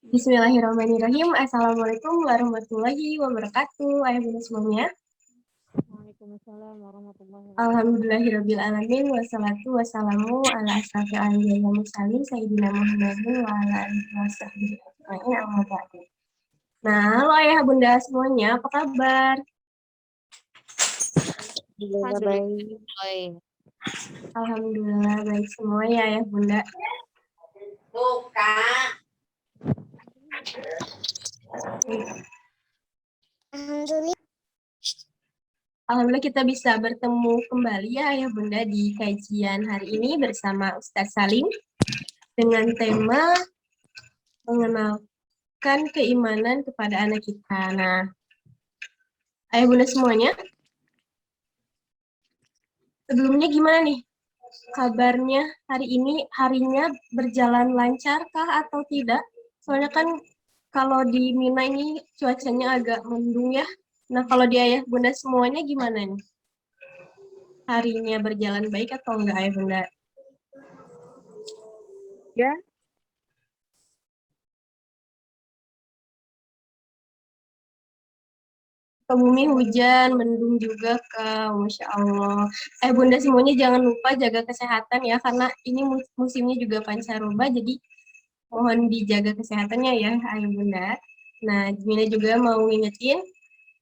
Bismillahirrahmanirrahim. Assalamualaikum warahmatullahi wabarakatuh. Ayah bunda semuanya. Waalaikumsalam warahmatullahi wabarakatuh. Alhamdulillahirabbil alamin wassalatu wassalamu ala asrofil anbiya'i wal mursalin sayyidina Muhammadin wa ala alihi washabbihi ajmain amma ba'du. Nah, halo ayah bunda semuanya, apa kabar? Alhamdulillah baik. Alhamdulillah baik semua ya ayah bunda. Alhamdulillah kita bisa bertemu kembali ya ayah bunda di kajian hari ini bersama Ustadz Salim dengan tema mengenalkan keimanan kepada anak kita. Nah, ayah bunda semuanya, sebelumnya gimana nih kabarnya hari ini? Harinya berjalan lancar kah atau tidak? Soalnya kan kalau di Mina ini cuacanya agak mendung ya. Nah, kalau di ayah bunda semuanya gimana nih? Harinya berjalan baik atau enggak ayah bunda? Ya, Ke bumi hujan, mendung juga Kak, Masya Allah. Bunda semuanya jangan lupa jaga kesehatan ya, karena ini musimnya juga pancaroba, jadi mohon dijaga kesehatannya ya, Ayah Bunda. Nah, Mina juga mau ngingetin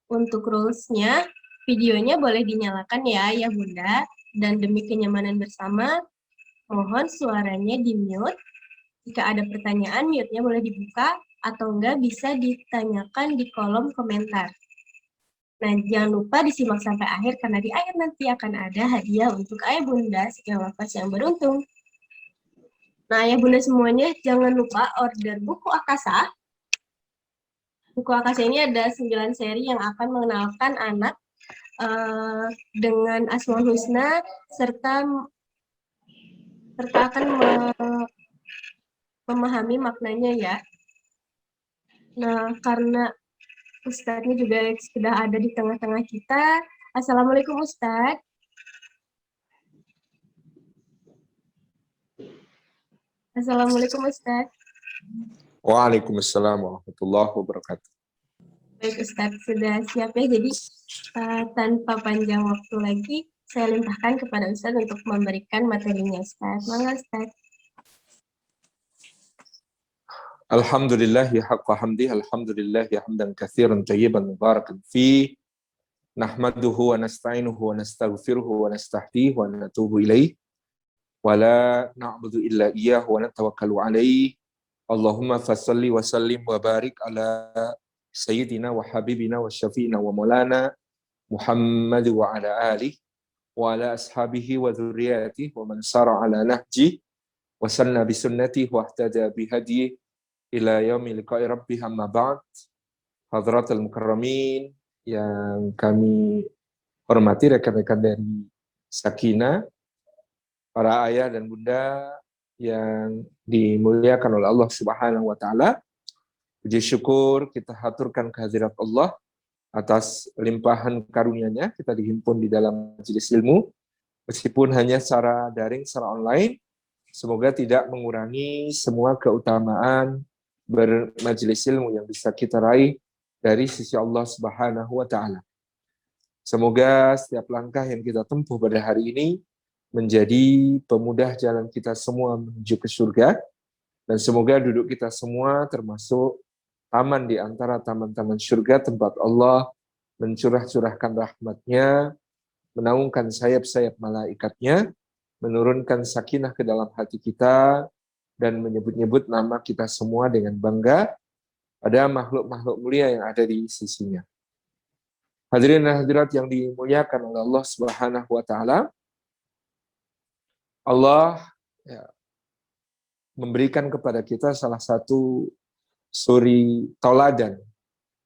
untuk rules-nya, videonya boleh dinyalakan ya, Ayah Bunda. Dan demi kenyamanan bersama, mohon suaranya di-mute. Jika ada pertanyaan, mute-nya boleh dibuka, atau enggak bisa ditanyakan di kolom komentar. Nah, jangan lupa disimak sampai akhir karena di akhir nanti akan ada hadiah untuk ayah bunda sekian wafat yang beruntung. Nah, ayah bunda semuanya jangan lupa order buku Akasa. Buku Akasa ini ada 9 seri yang akan mengenalkan anak dengan Asmaul Husna serta akan memahami maknanya ya. Nah, karena Ustadznya juga sudah ada di tengah-tengah kita. Assalamualaikum Ustadz. Assalamualaikum Ustadz. Waalaikumsalam warahmatullahi wabarakatuh. Baik Ustadz, sudah siap ya. Jadi tanpa panjang waktu lagi, saya limpahkan kepada Ustadz untuk memberikan materinya Ustadz. Mangga Ustadz. Alhamdulillah ya haqqa hamdi, alhamdulillah ya hamdan katsiran tayyiban mubarakan fi. Nahmaduhu wa nasta'inuhu wa nastaghfiruhu wa nastahdihi wa natubu ilaih. Wa la na'budu illa iyyahu wa natawakkalu alaih. Allahumma fasalli wa sallim wa barik ala sayyidina wa habibina wa syafi'ina wa maulana Muhammad wa ala alihi wa ala ashabihi wa dzurriyyatihi wa man sara ala nahji wa sanna bi sunnatihi wa ihtada bi hadiyi ila yaumi liqa'i rabbih amma ba'd. Hadratul mukarramin yang kami hormati, rekan-rekan dari Sakinah, para ayah dan bunda yang dimuliakan oleh Allah Subhanahu wa taala. Puji syukur kita haturkan kehadirat Allah atas limpahan karunia-Nya kita dihimpun di dalam majelis ilmu meskipun hanya secara daring, secara online. Semoga tidak mengurangi semua keutamaan bermajelis ilmu yang bisa kita raih dari sisi Allah Subhanahu wa taala. Semoga setiap langkah yang kita tempuh pada hari ini menjadi pemudah jalan kita semua menuju ke surga, dan semoga duduk kita semua termasuk taman di antara taman-taman surga tempat Allah mencurah-curahkan rahmat-Nya, menaungkan sayap-sayap malaikatnya, menurunkan sakinah ke dalam hati kita, dan menyebut-nyebut nama kita semua dengan bangga pada makhluk-makhluk mulia yang ada di sisinya. Hadirin dan hadirat yang dimuliakan oleh Allah Subhanahu wa taala, Allah memberikan kepada kita salah satu suri tauladan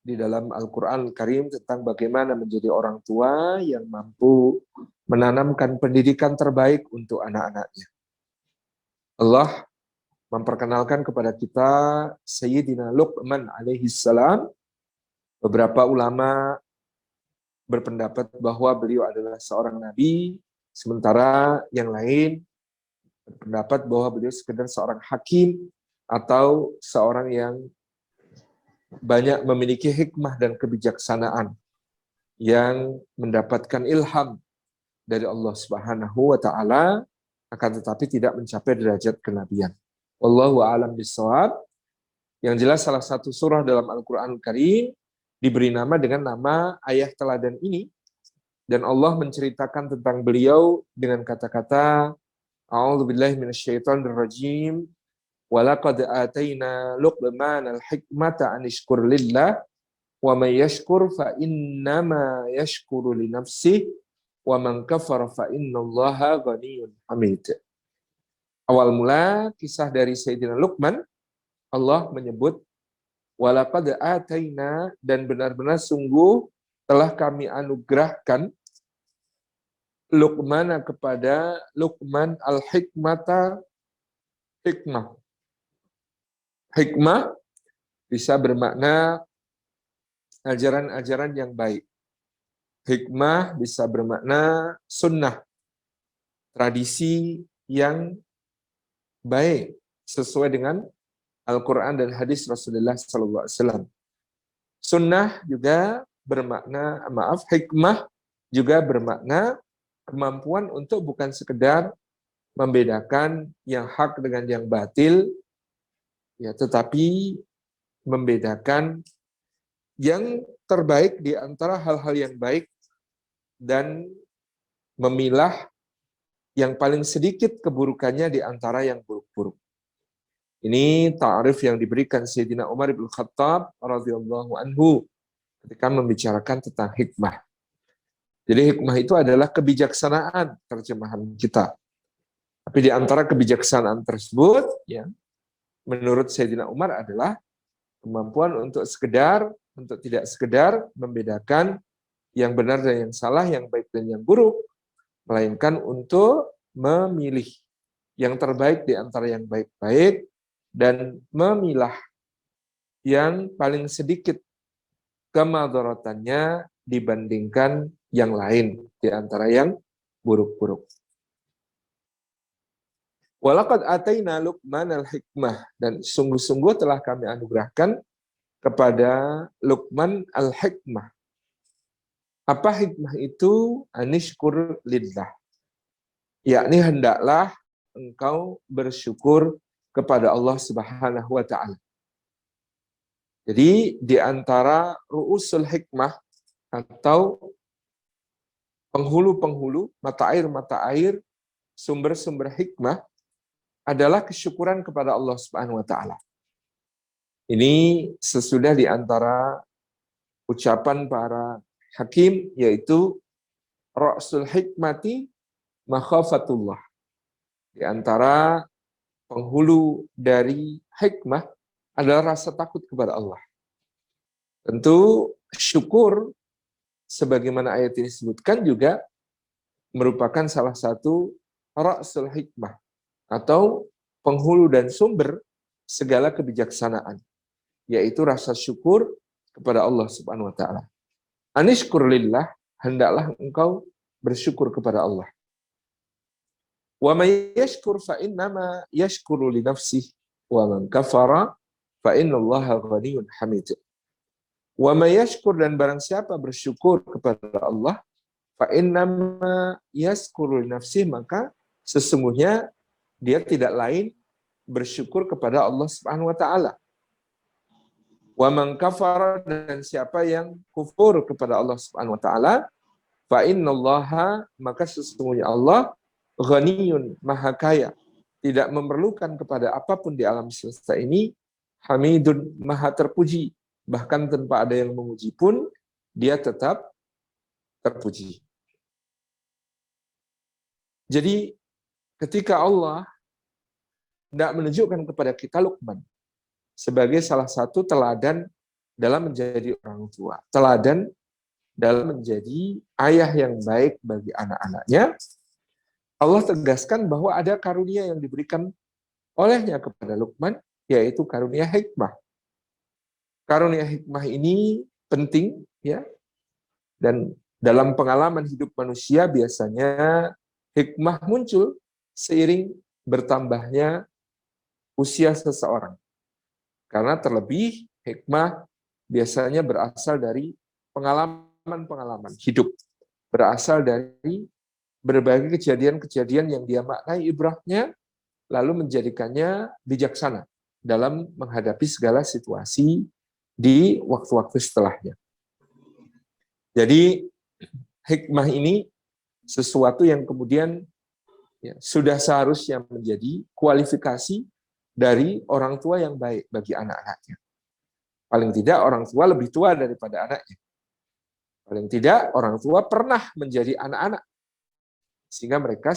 di dalam Al-Qur'an Al-Karim tentang bagaimana menjadi orang tua yang mampu menanamkan pendidikan terbaik untuk anak-anaknya. Allah memperkenalkan kepada kita Sayyidina Luqman alaihi salam. Beberapa ulama berpendapat bahwa beliau adalah seorang nabi, sementara yang lain berpendapat bahwa beliau sekedar seorang hakim atau seorang yang banyak memiliki hikmah dan kebijaksanaan yang mendapatkan ilham dari Allah Subhanahu wa taala, akan tetapi tidak mencapai derajat kenabian. Wallahu a'lam bishawab. Yang jelas salah satu surah dalam Al-Qur'an Karim diberi nama dengan nama ayah teladan ini, dan Allah menceritakan tentang beliau dengan kata-kata A'udzubillahi minasyaitonirrajim. Walaqad ataina Luqmanal hikmata an ishkur lillah wa may yashkur fa innama yashkuru li nafsihi wa man kafara fa innallaha ghaniyyun hamid. Awal mula kisah dari Sayyidina Luqman, Allah menyebut walaqad ataina, dan benar-benar sungguh telah kami anugerahkan Luqman kepada Luqman al-hikmata, hikmah. Hikmah bisa bermakna ajaran-ajaran yang baik. Hikmah bisa bermakna sunnah, tradisi yang baik sesuai dengan Al-Quran dan hadis Rasulullah SAW. Sunnah juga bermakna, hikmah juga bermakna kemampuan untuk bukan sekedar membedakan yang hak dengan yang batil, ya, tetapi membedakan yang terbaik di antara hal-hal yang baik dan memilah yang paling sedikit keburukannya di antara yang buruk-buruk. Ini ta'rif yang diberikan Sayyidina Umar bin Khattab radhiyallahu anhu ketika membicarakan tentang hikmah. Jadi hikmah itu adalah kebijaksanaan, terjemahan kita. Tapi di antara kebijaksanaan tersebut, ya, menurut Sayyidina Umar adalah kemampuan untuk tidak sekedar membedakan yang benar dan yang salah, yang baik dan yang buruk, melainkan untuk memilih yang terbaik di antara yang baik-baik dan memilah yang paling sedikit kemadaratannya dibandingkan yang lain di antara yang buruk-buruk. Walaqad ataina Luqman al-hikmah, dan sungguh-sungguh telah kami anugerahkan kepada Luqman al-hikmah. Apa hikmah itu? Anishkur lillah. Yakni hendaklah engkau bersyukur kepada Allah Subhanahu wa taala. Jadi di antara ru'usul hikmah atau penghulu-penghulu, mata air, sumber-sumber hikmah adalah kesyukuran kepada Allah Subhanahu wa taala. Ini sesudah di antara ucapan para hakim, yaitu ra'sul hikmati makhafatullah. Di antara penghulu dari hikmah adalah rasa takut kepada Allah. Tentu syukur sebagaimana ayat ini sebutkan juga merupakan salah satu ra'sul hikmah atau penghulu dan sumber segala kebijaksanaan, yaitu rasa syukur kepada Allah Subhanahu wa taala. Anishkur lillah, hendaklah engkau bersyukur kepada Allah. Wa may yashkur fa innama yashkuru li nafsihi wa man kafara fa innallaha ghaniyyun hamid. Wa may yashkur, dan barang siapa bersyukur kepada Allah, fa innama yashkuru li nafsihi, maka sesungguhnya dia tidak lain bersyukur kepada Allah Subhanahu wa taala. Wa man kafara, dan siapa yang kufur kepada Allah Subhanahu wa taala, fa innallaha, maka sesungguhnya Allah ghaniyun, maha kaya, tidak memerlukan kepada apapun di alam semesta ini, hamidun, maha terpuji, bahkan tanpa ada yang memuji pun dia tetap terpuji. Jadi ketika Allah tidak menunjukkan kepada kita Luqman sebagai salah satu teladan dalam menjadi orang tua, teladan dalam menjadi ayah yang baik bagi anak-anaknya, Allah tegaskan bahwa ada karunia yang diberikan olehnya kepada Luqman, yaitu karunia hikmah. Karunia hikmah ini penting, ya, dan dalam pengalaman hidup manusia biasanya hikmah muncul seiring bertambahnya usia seseorang. Karena terlebih hikmah biasanya berasal dari pengalaman-pengalaman hidup, berasal dari berbagai kejadian-kejadian yang dia maknai ibrahnya, lalu menjadikannya bijaksana dalam menghadapi segala situasi di waktu-waktu setelahnya. Jadi hikmah ini sesuatu yang kemudian sudah seharusnya menjadi kualifikasi dari orang tua yang baik bagi anak-anaknya. Paling tidak orang tua lebih tua daripada anaknya. Paling tidak orang tua pernah menjadi anak-anak. Sehingga mereka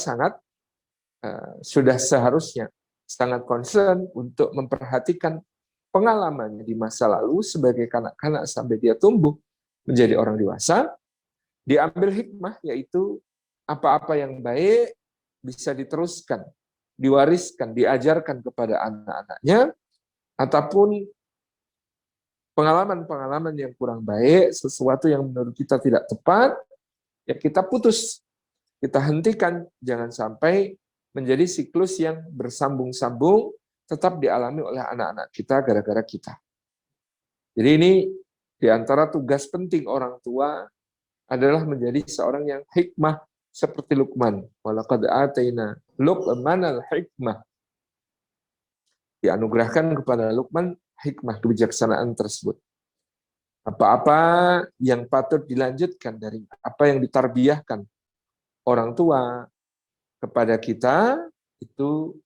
sudah seharusnya sangat concern untuk memperhatikan pengalamannya di masa lalu sebagai kanak-kanak sampai dia tumbuh menjadi orang dewasa, diambil hikmah, yaitu apa-apa yang baik bisa diteruskan, diwariskan, diajarkan kepada anak-anaknya, ataupun pengalaman-pengalaman yang kurang baik, sesuatu yang menurut kita tidak tepat, ya kita putus, kita hentikan, jangan sampai menjadi siklus yang bersambung-sambung, tetap dialami oleh anak-anak kita gara-gara kita. Jadi ini di antara tugas penting orang tua adalah menjadi seorang yang hikmah seperti Luqman. Walaqad ataina Luqmanal hikmah. Dianugerahkan kepada Luqman hikmah, kebijaksanaan tersebut. Apa-apa yang patut dilanjutkan dari apa yang ditarbiyahkan orang tua kepada kita, itu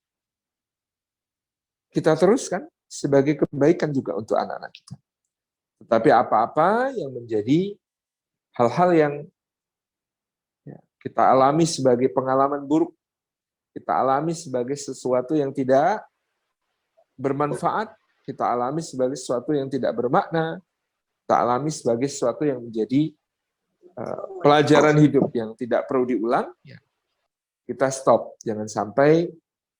kita teruskan sebagai kebaikan juga untuk anak-anak kita. Tetapi apa-apa yang menjadi hal-hal yang kita alami sebagai pengalaman buruk, kita alami sebagai sesuatu yang tidak bermanfaat, kita alami sebagai sesuatu yang tidak bermakna, kita alami sebagai sesuatu yang menjadi pelajaran hidup yang tidak perlu diulang, ya, kita stop. Jangan sampai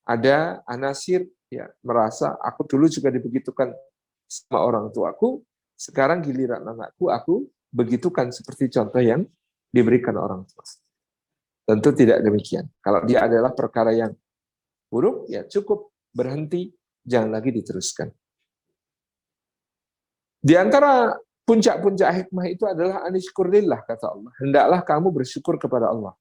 ada anasir merasa aku dulu juga dibegitukan sama orang tuaku, sekarang giliran anakku aku begitukan seperti contoh yang diberikan orang tua. Tentu tidak demikian. Kalau dia adalah perkara yang buruk, ya cukup berhenti, jangan lagi diteruskan. Di antara puncak-puncak hikmah itu adalah anishkurillah, kata Allah. Hendaklah kamu bersyukur kepada Allah.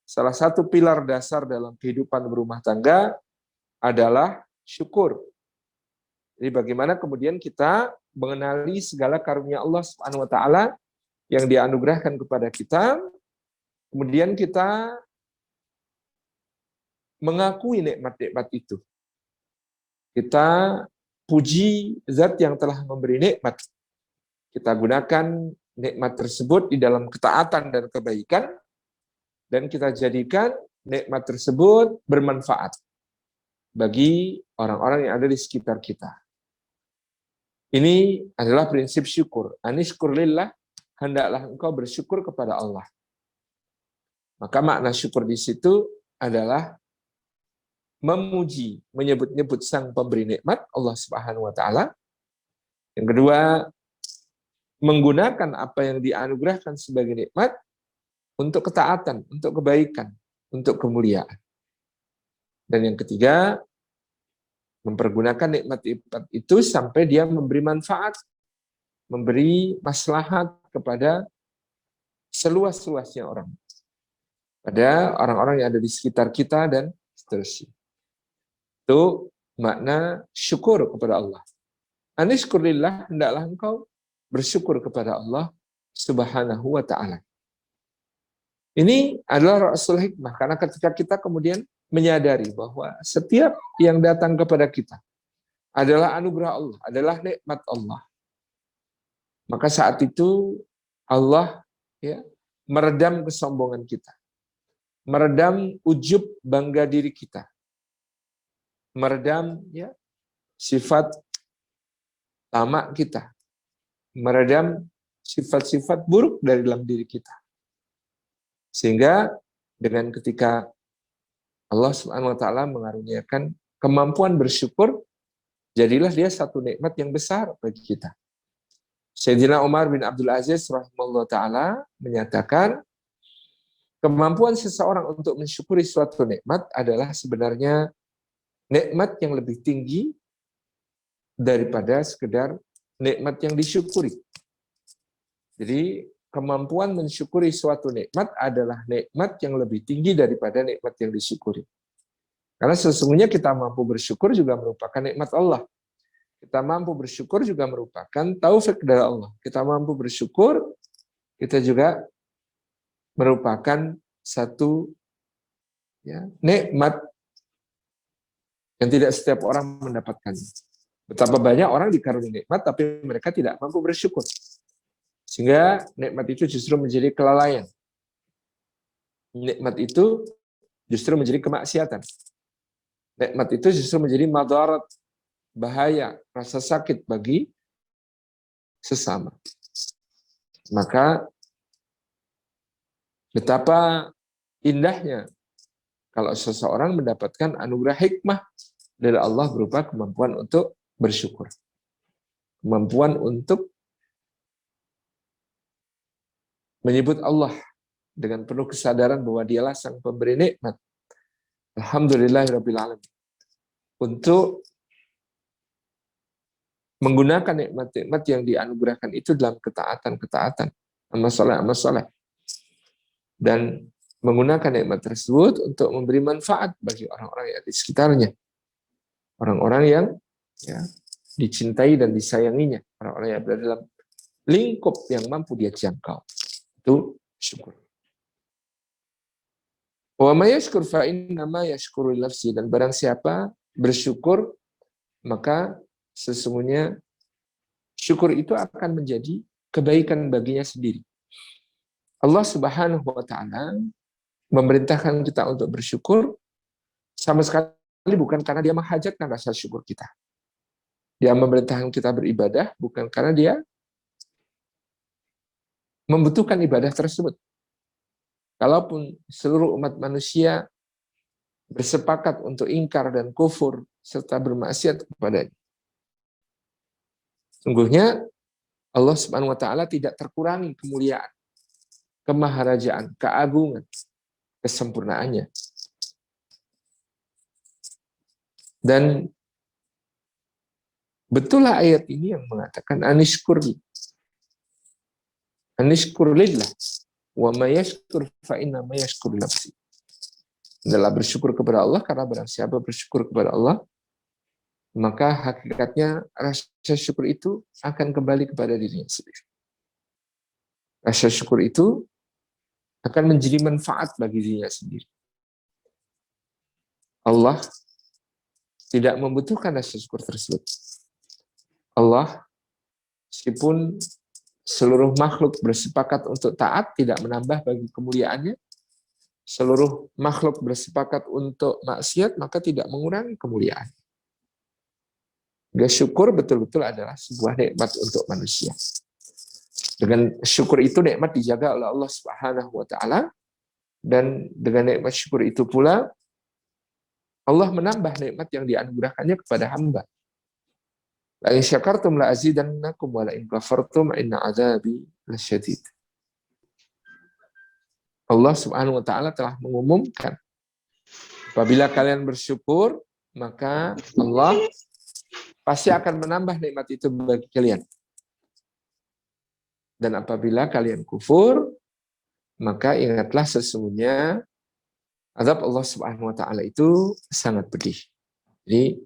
Salah satu pilar dasar dalam kehidupan berumah tangga adalah syukur. Jadi bagaimana kemudian kita mengenali segala karunia Allah Subhanahu wa taala yang dianugerahkan kepada kita, kemudian kita mengakui nikmat-nikmat itu. Kita puji zat yang telah memberi nikmat. Kita gunakan nikmat tersebut di dalam ketaatan dan kebaikan, dan kita jadikan nikmat tersebut bermanfaat bagi orang-orang yang ada di sekitar kita. Ini adalah prinsip syukur. Anishkurlillah, hendaklah engkau bersyukur kepada Allah. Maka makna syukur di situ adalah memuji, menyebut-nyebut sang pemberi nikmat, Allah Subhanahu wa taala. Yang kedua, menggunakan apa yang dianugerahkan sebagai nikmat untuk ketaatan, untuk kebaikan, untuk kemuliaan. Dan yang ketiga, mempergunakan nikmat-nikmat itu sampai dia memberi manfaat, memberi maslahat kepada seluas-luasnya orang. Pada orang-orang yang ada di sekitar kita dan seterusnya. Itu makna syukur kepada Allah. Anishkurillah, hendaklah engkau bersyukur kepada Allah Subhanahu wa ta'ala. Ini adalah rasul hikmah, karena ketika kita kemudian menyadari bahwa setiap yang datang kepada kita adalah anugerah Allah, adalah nikmat Allah, maka saat itu Allah meredam kesombongan kita, meredam ujub bangga diri kita, meredam sifat tamak kita, meredam sifat-sifat buruk dari dalam diri kita. Sehingga dengan ketika Allah Subhanahu wa taala mengaruniakan kemampuan bersyukur, jadilah dia satu nikmat yang besar bagi kita. Sayyidina Umar bin Abdul Aziz rahimahullah taala menyatakan, kemampuan seseorang untuk mensyukuri suatu nikmat adalah sebenarnya nikmat yang lebih tinggi daripada sekedar nikmat yang disyukuri. Jadi kemampuan mensyukuri suatu nikmat adalah nikmat yang lebih tinggi daripada nikmat yang disyukuri. Karena sesungguhnya kita mampu bersyukur juga merupakan nikmat Allah. Kita mampu bersyukur juga merupakan taufik dari Allah. Kita mampu bersyukur, kita juga merupakan satu nikmat yang tidak setiap orang mendapatkannya. Betapa banyak orang dikaruniai nikmat, tapi mereka tidak mampu bersyukur. Sehingga nikmat itu justru menjadi kelalaian. Nikmat itu justru menjadi kemaksiatan. Nikmat itu justru menjadi madarat, bahaya, rasa sakit bagi sesama. Maka betapa indahnya kalau seseorang mendapatkan anugerah hikmah dari Allah berupa kemampuan untuk bersyukur. Kemampuan untuk menyebut Allah dengan penuh kesadaran bahwa dialah sang pemberi nikmat. Alhamdulillahirrabbilalamin. Untuk menggunakan nikmat-nikmat yang dianugerahkan itu dalam ketaatan-ketaatan, amal soleh. Dan menggunakan nikmat tersebut untuk memberi manfaat bagi orang-orang yang di sekitarnya. Orang-orang yang dicintai dan disayanginya. Orang-orang yang berada dalam lingkup yang mampu dia jangkau. Itu syukur. Wa may yashkur fa innama yashkuru li nafsi, dan barang siapa bersyukur maka sesungguhnya syukur itu akan menjadi kebaikan baginya sendiri. Allah Subhanahu wa taala memerintahkan kita untuk bersyukur sama sekali bukan karena dia menghajatkan rasa syukur kita. Dia memerintahkan kita beribadah bukan karena dia membutuhkan ibadah tersebut. Kalaupun seluruh umat manusia bersepakat untuk ingkar dan kufur serta bermaksiat kepadanya, sungguhnya Allah Subhanahu wa taala tidak terkurangi kemuliaan, kemaharajaan, keagungan, kesempurnaannya. Dan betullah ayat ini yang mengatakan anishkurli. Anishkurlillah. Wa may yashkur fa inna ma yashkur nafsi. Adalah bersyukur kepada Allah, karena barang siapa bersyukur kepada Allah, maka hakikatnya rasa syukur itu akan kembali kepada dirinya sendiri. Rasa syukur itu akan menjadi manfaat bagi dirinya sendiri. Allah tidak membutuhkan rasa syukur tersebut. Allah, meskipun seluruh makhluk bersepakat untuk taat, tidak menambah bagi kemuliaannya. Seluruh makhluk bersepakat untuk maksiat, maka tidak mengurangi kemuliaan. Syukur betul-betul adalah sebuah nikmat untuk manusia. Dengan syukur itu nikmat dijaga oleh Allah Subhanahu wa taala, dan dengan nikmat syukur itu pula Allah menambah nikmat yang dianugerahkannya kepada hamba. La in syakartum la azidannakum wa la in kafartum inna adzabi lasyadid. Allah Subhanahu wa taala telah mengumumkan, apabila kalian bersyukur, maka Allah pasti akan menambah nikmat itu bagi kalian. Dan apabila kalian kufur, maka ingatlah sesungguhnya azab Allah Subhanahu wa taala itu sangat pedih. Jadi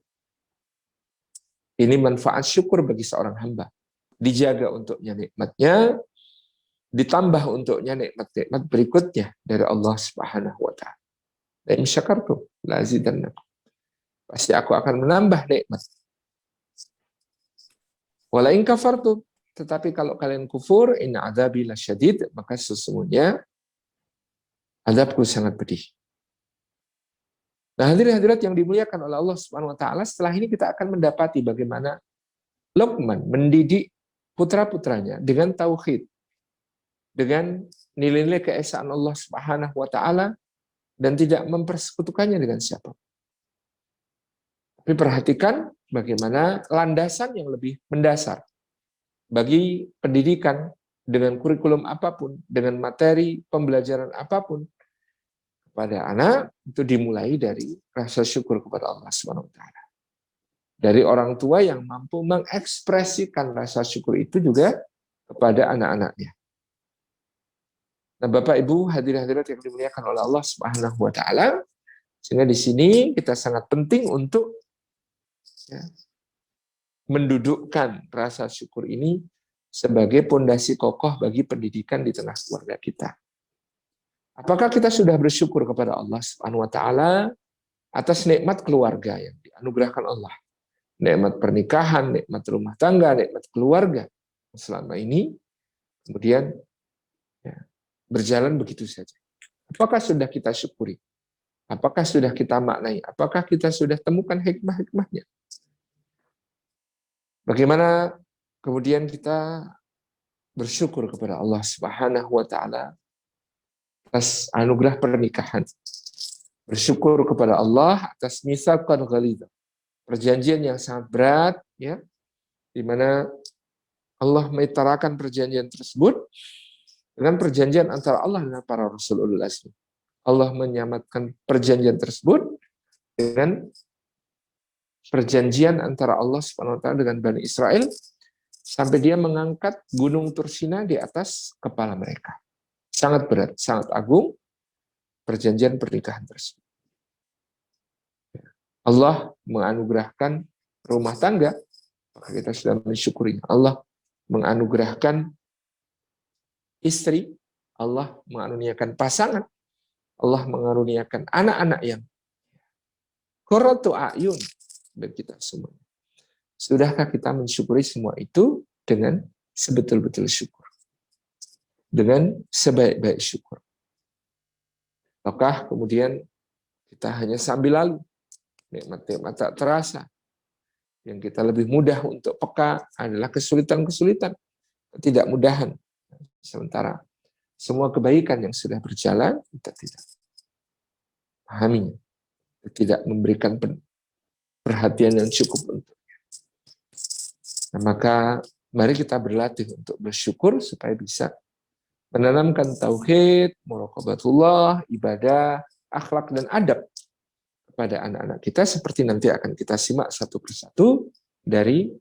ini manfaat syukur bagi seorang hamba. Dijaga untuknya nikmatnya, ditambah untuknya nikmat-nikmat berikutnya dari Allah Subhanahu wa taala. La in syakartum la azidannakum. Pasti aku akan menambah nikmat. Wa la in kafartum, tetapi kalau kalian kufur, inna adzabi lasyadid, maka sesungguhnya azabku sangat pedih. Nah, hadirin-hadirat yang dimuliakan oleh Allah Subhanahu wa taala, setelah ini kita akan mendapati bagaimana Luqman mendidik putra-putranya dengan tauhid, dengan nilai-nilai keesaan Allah Subhanahu wa taala, dan tidak mempersekutukannya dengan siapa. Tapi perhatikan bagaimana landasan yang lebih mendasar bagi pendidikan dengan kurikulum apapun, dengan materi pembelajaran apapun, pada anak itu dimulai dari rasa syukur kepada Allah Subhanahu wa taala. Dari orang tua yang mampu mengekspresikan rasa syukur itu juga kepada anak-anaknya. Nah, Bapak Ibu hadirin hadirat yang dimuliakan oleh Allah Subhanahu wa taala, sehingga di sini kita sangat penting untuk ya, mendudukkan rasa syukur ini sebagai pondasi kokoh bagi pendidikan di tengah keluarga kita. Apakah kita sudah bersyukur kepada Allah Subhanahu wa taala atas nikmat keluarga yang dianugerahkan Allah? Nikmat pernikahan, nikmat rumah tangga, nikmat keluarga selama ini kemudian ya, berjalan begitu saja. Apakah sudah kita syukuri? Apakah sudah kita maknai? Apakah kita sudah temukan hikmah-hikmahnya? Bagaimana kemudian kita bersyukur kepada Allah Subhanahu wa taala atas anugerah pernikahan. Bersyukur kepada Allah atas mitsaqan ghalidha. Perjanjian yang sangat berat ya, di mana Allah meitarakan perjanjian tersebut dengan perjanjian antara Allah dengan para rasul ulul azmi. Allah menyamatkan perjanjian tersebut dengan perjanjian antara Allah Subhanahu wa taala dengan Bani Israel sampai dia mengangkat gunung Tursina di atas kepala mereka. Sangat berat, sangat agung perjanjian pernikahan tersebut. Allah menganugerahkan rumah tangga, maka kita sudah mensyukuri. Allah menganugerahkan istri, Allah mengaruniakan pasangan, Allah mengaruniakan anak-anak yang qurratu a'yun bagi kita semua. Sudahkah kita mensyukuri semua itu dengan sebetul-betul syukur? Dengan sebaik-baik syukur. Apakah kemudian kita hanya sambil lalu, nikmat-nikmat tak terasa, yang kita lebih mudah untuk peka adalah kesulitan-kesulitan, ketidakmudahan. Sementara semua kebaikan yang sudah berjalan, kita tidak pahami, tidak memberikan perhatian yang cukup untuknya. Nah, maka mari kita berlatih untuk bersyukur supaya bisa menanamkan tauhid, muraqabatullah, ibadah, akhlak dan adab kepada anak-anak kita seperti nanti akan kita simak satu persatu dari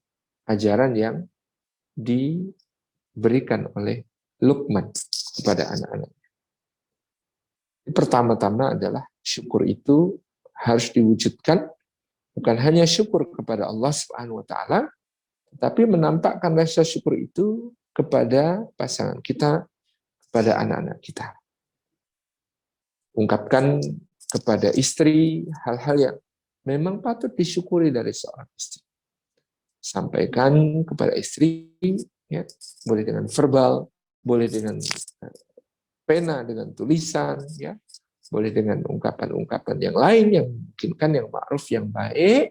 ajaran yang diberikan oleh Luqman kepada anak-anaknya. Pertama-tama adalah syukur itu harus diwujudkan bukan hanya syukur kepada Allah Subhanahu wa taala, tetapi menampakkan rasa syukur itu kepada pasangan kita, kepada anak-anak kita. Ungkapkan kepada istri hal-hal yang memang patut disyukuri dari seorang istri. Sampaikan kepada istri, ya, boleh dengan verbal, boleh dengan pena, dengan tulisan, ya, boleh dengan ungkapan-ungkapan yang lain yang memungkinkan, yang ma'ruf, yang baik,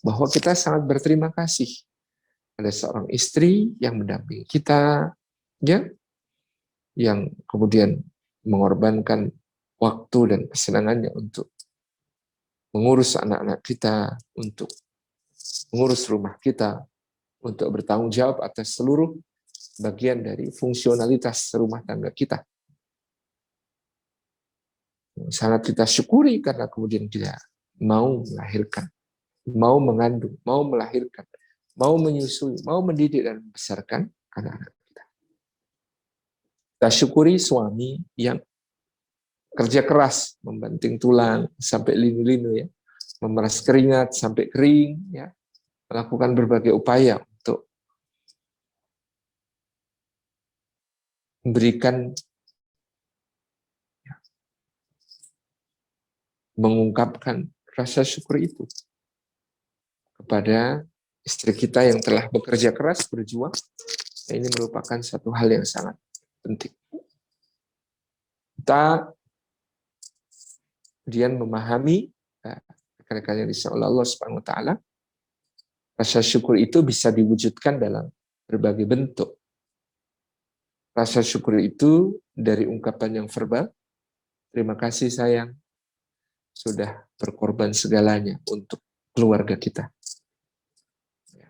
bahwa kita sangat berterima kasih pada seorang istri yang mendampingi kita, ya, yang kemudian mengorbankan waktu dan kesenangannya untuk mengurus anak-anak kita, untuk mengurus rumah kita, untuk bertanggung jawab atas seluruh bagian dari fungsionalitas rumah tangga kita. Sangat kita syukuri karena kemudian kita mau melahirkan, mau mengandung, mau melahirkan, mau menyusui, mau mendidik dan membesarkan anak-anak kita. Kita syukuri suami yang kerja keras, membanting tulang sampai linu-linu, ya, memeras keringat sampai kering, ya, melakukan berbagai upaya untuk memberikan, ya, mengungkapkan rasa syukur itu kepada istri kita yang telah bekerja keras, berjuang. Ini merupakan satu hal yang sangat penting. Kita kemudian memahami rekan-rekan yang disayang oleh Allah Subhanahu wa taala, rasa syukur itu bisa diwujudkan dalam berbagai bentuk. Rasa syukur itu dari ungkapan yang verbal, terima kasih sayang, sudah berkorban segalanya untuk keluarga kita.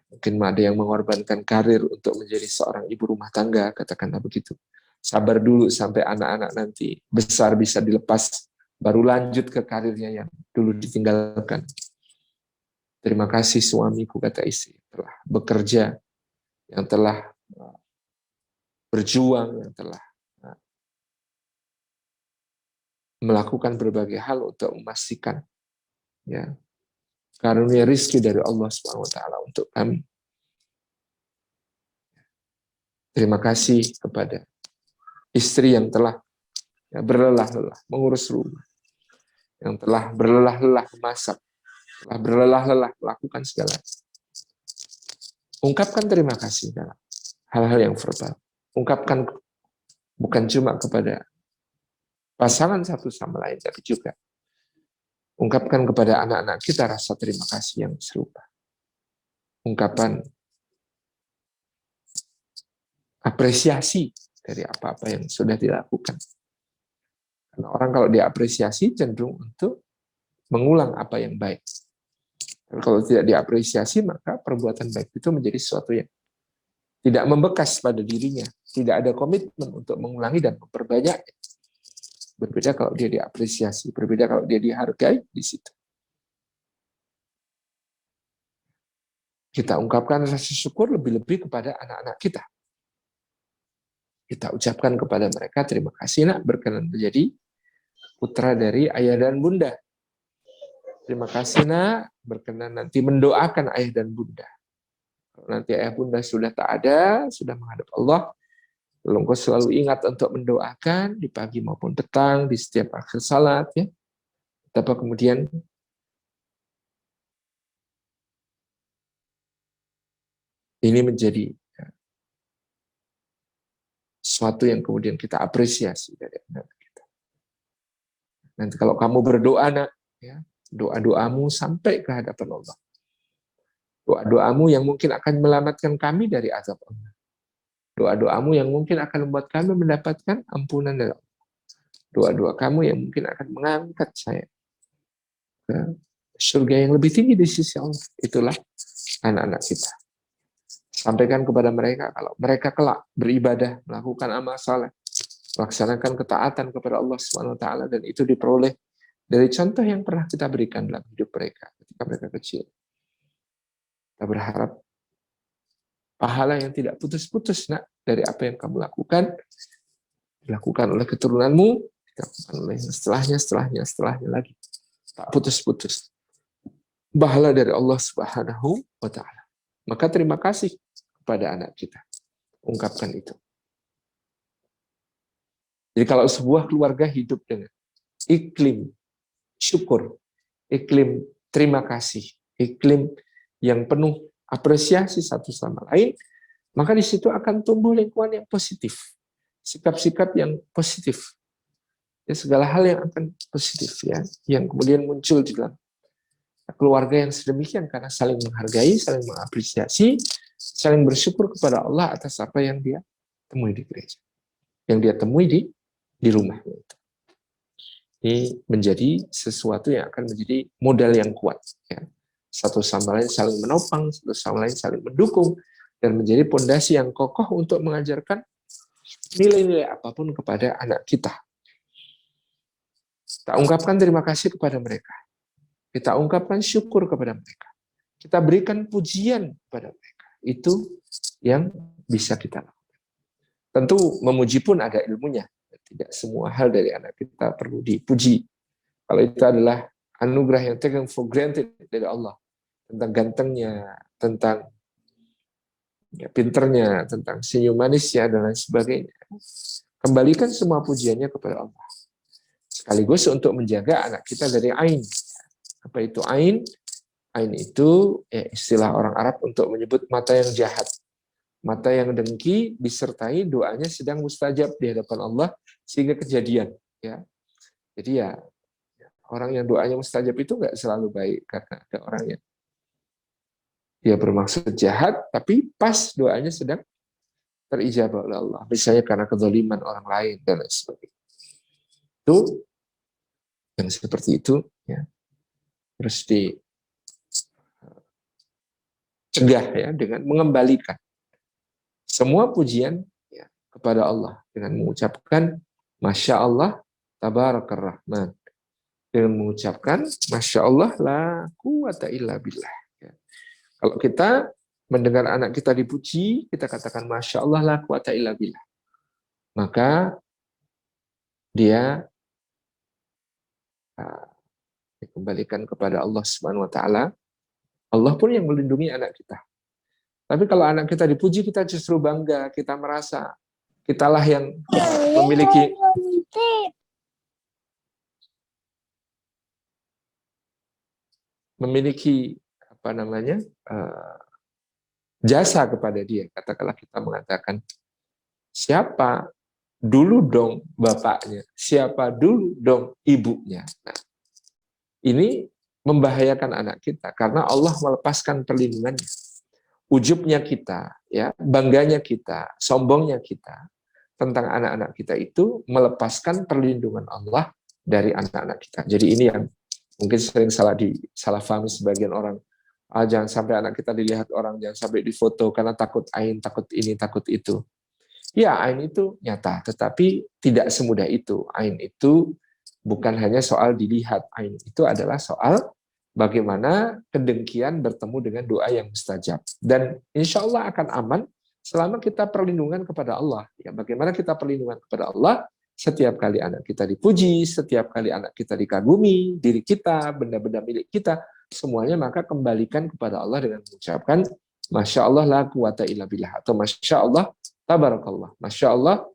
Mungkin ada yang mengorbankan karir untuk menjadi seorang ibu rumah tangga, katakanlah begitu. Sabar dulu sampai anak-anak nanti besar bisa dilepas, baru lanjut ke karirnya yang dulu ditinggalkan. Terima kasih suamiku, kata istri, telah bekerja, yang telah berjuang, yang telah melakukan berbagai hal untuk memastikan ya karunia rizki dari Allah Subhanahu wa taala untuk kami. Terima kasih kepada istri yang telah berlelah-lelah mengurus rumah, yang telah berlelah-lelah memasak, telah berlelah-lelah melakukan segala. Ungkapkan terima kasih dalam hal-hal yang verbal. Ungkapkan bukan cuma kepada pasangan satu sama lain, tapi juga ungkapkan kepada anak-anak kita rasa terima kasih yang serupa. Ungkapan apresiasi dari apa-apa yang sudah dilakukan. Karena orang kalau diapresiasi cenderung untuk mengulang apa yang baik. Dan kalau tidak diapresiasi, maka perbuatan baik itu menjadi sesuatu yang tidak membekas pada dirinya. Tidak ada komitmen untuk mengulangi dan memperbanyaknya. Berbeda kalau dia diapresiasi, berbeda kalau dia dihargai di situ. Kita ungkapkan rasa syukur lebih-lebih kepada anak-anak kita. Kita ucapkan kepada mereka, terima kasih nak berkenan menjadi putra dari ayah dan bunda. Terima kasih nak berkenan nanti mendoakan ayah dan bunda. Kalau nanti ayah bunda sudah tak ada, sudah menghadap Allah, lalu engkau selalu ingat untuk mendoakan di pagi maupun petang, di setiap akhir salat. Ya. Tapi kemudian ini menjadi sesuatu yang kemudian kita apresiasi dari anak kita. Nanti kalau kamu berdoa nak, ya, doa-doamu sampai ke hadapan Allah. Doa-doamu yang mungkin akan menyelamatkan kami dari azab Allah. Doa-doamu yang mungkin akan membuat kami mendapatkan ampunan dari Allah. Doa-doa kamu yang mungkin akan mengangkat saya ke surga yang lebih tinggi di sisi Allah. Itulah anak-anak kita. Sampaikan kepada mereka kalau mereka kelak beribadah, melakukan amal saleh, melaksanakan ketaatan kepada Allah Subhanahu wa taala, dan itu diperoleh dari contoh yang pernah kita berikan dalam hidup mereka ketika mereka kecil. Kita berharap pahala yang tidak putus-putus nak dari apa yang kamu lakukan dilakukan oleh keturunanmu, dilakukan oleh setelahnya lagi. Tak putus-putus. Pahala dari Allah Subhanahu wa taala. Maka terima kasih kepada anak kita. Ungkapkan itu. Jadi kalau sebuah keluarga hidup dengan iklim syukur, iklim terima kasih, iklim yang penuh apresiasi satu sama lain, maka di situ akan tumbuh lingkungan yang positif, sikap-sikap yang positif, ya, segala hal yang akan positif, ya, yang kemudian muncul di dalam keluarga yang sedemikian karena saling menghargai, saling mengapresiasi, saling bersyukur kepada Allah atas apa yang dia temui di gereja, yang dia temui di rumahnya itu. Ini menjadi sesuatu yang akan menjadi modal yang kuat. Ya. Satu sama lain saling menopang, satu sama lain saling mendukung, dan menjadi pondasi yang kokoh untuk mengajarkan nilai-nilai apapun kepada anak kita. Kita ungkapkan terima kasih kepada mereka. Kita ungkapkan syukur kepada mereka. Kita berikan pujian kepada mereka. Itu yang bisa kita lakukan. Tentu memuji pun ada ilmunya. Tidak semua hal dari anak kita perlu dipuji. Kalau itu adalah anugerah yang taken for granted dari Allah. Tentang gantengnya, tentang pinternya, tentang senyum manisnya, dan lain sebagainya. Kembalikan semua pujiannya kepada Allah. Sekaligus untuk menjaga anak kita dari ain. Apa itu ain? Ain itu ya, istilah orang Arab untuk menyebut mata yang jahat. Mata yang dengki disertai doanya sedang mustajab di hadapan Allah sehingga kejadian. Ya. Jadi ya orang yang doanya mustajab itu nggak selalu baik karena ada orang yang dia bermaksud jahat tapi pas doanya sedang terijabah oleh Allah. Misalnya karena kezaliman orang lain dan lain sebagainya. Itu yang seperti itu ya harus dicegah ya dengan mengembalikan semua pujian ya, kepada Allah dengan mengucapkan Masya Allah Tabarakar Rahman, dengan mengucapkan Masya Allah la quwata illa billah, Ya. Kalau kita mendengar anak kita dipuji, kita katakan Masya Allah la quwata illa billah. Maka dia dikembalikan kepada Allah Subhanahu wa taala. Allah pun yang melindungi anak kita. Tapi kalau anak kita dipuji, kita justru bangga, kita merasa kitalah yang memiliki apa namanya jasa kepada dia. Katakanlah kita mengatakan, siapa dulu dong bapaknya, siapa dulu dong ibunya. Nah, ini membahayakan anak kita karena Allah melepaskan perlindungannya. Ujubnya kita, ya, bangganya kita, sombongnya kita tentang anak-anak kita itu melepaskan perlindungan Allah dari anak-anak kita. Jadi ini yang mungkin sering salah pahami sebagian orang. Jangan sampai anak kita dilihat orang, jangan sampai difoto karena takut ain, takut ini, takut itu. Ya, ain itu nyata, tetapi tidak semudah itu. Ain itu bukan hanya soal dilihat, ain itu adalah soal bagaimana kedengkian bertemu dengan doa yang mustajab. Dan insya Allah akan aman selama kita perlindungan kepada Allah. Ya, bagaimana kita perlindungan kepada Allah? Setiap kali anak kita dipuji, setiap kali anak kita dikagumi, diri kita, benda-benda milik kita, semuanya maka kembalikan kepada Allah dengan mengucapkan Masya Allah la quwata illa billah, atau Masya Allah tabarakallah, Masya Allah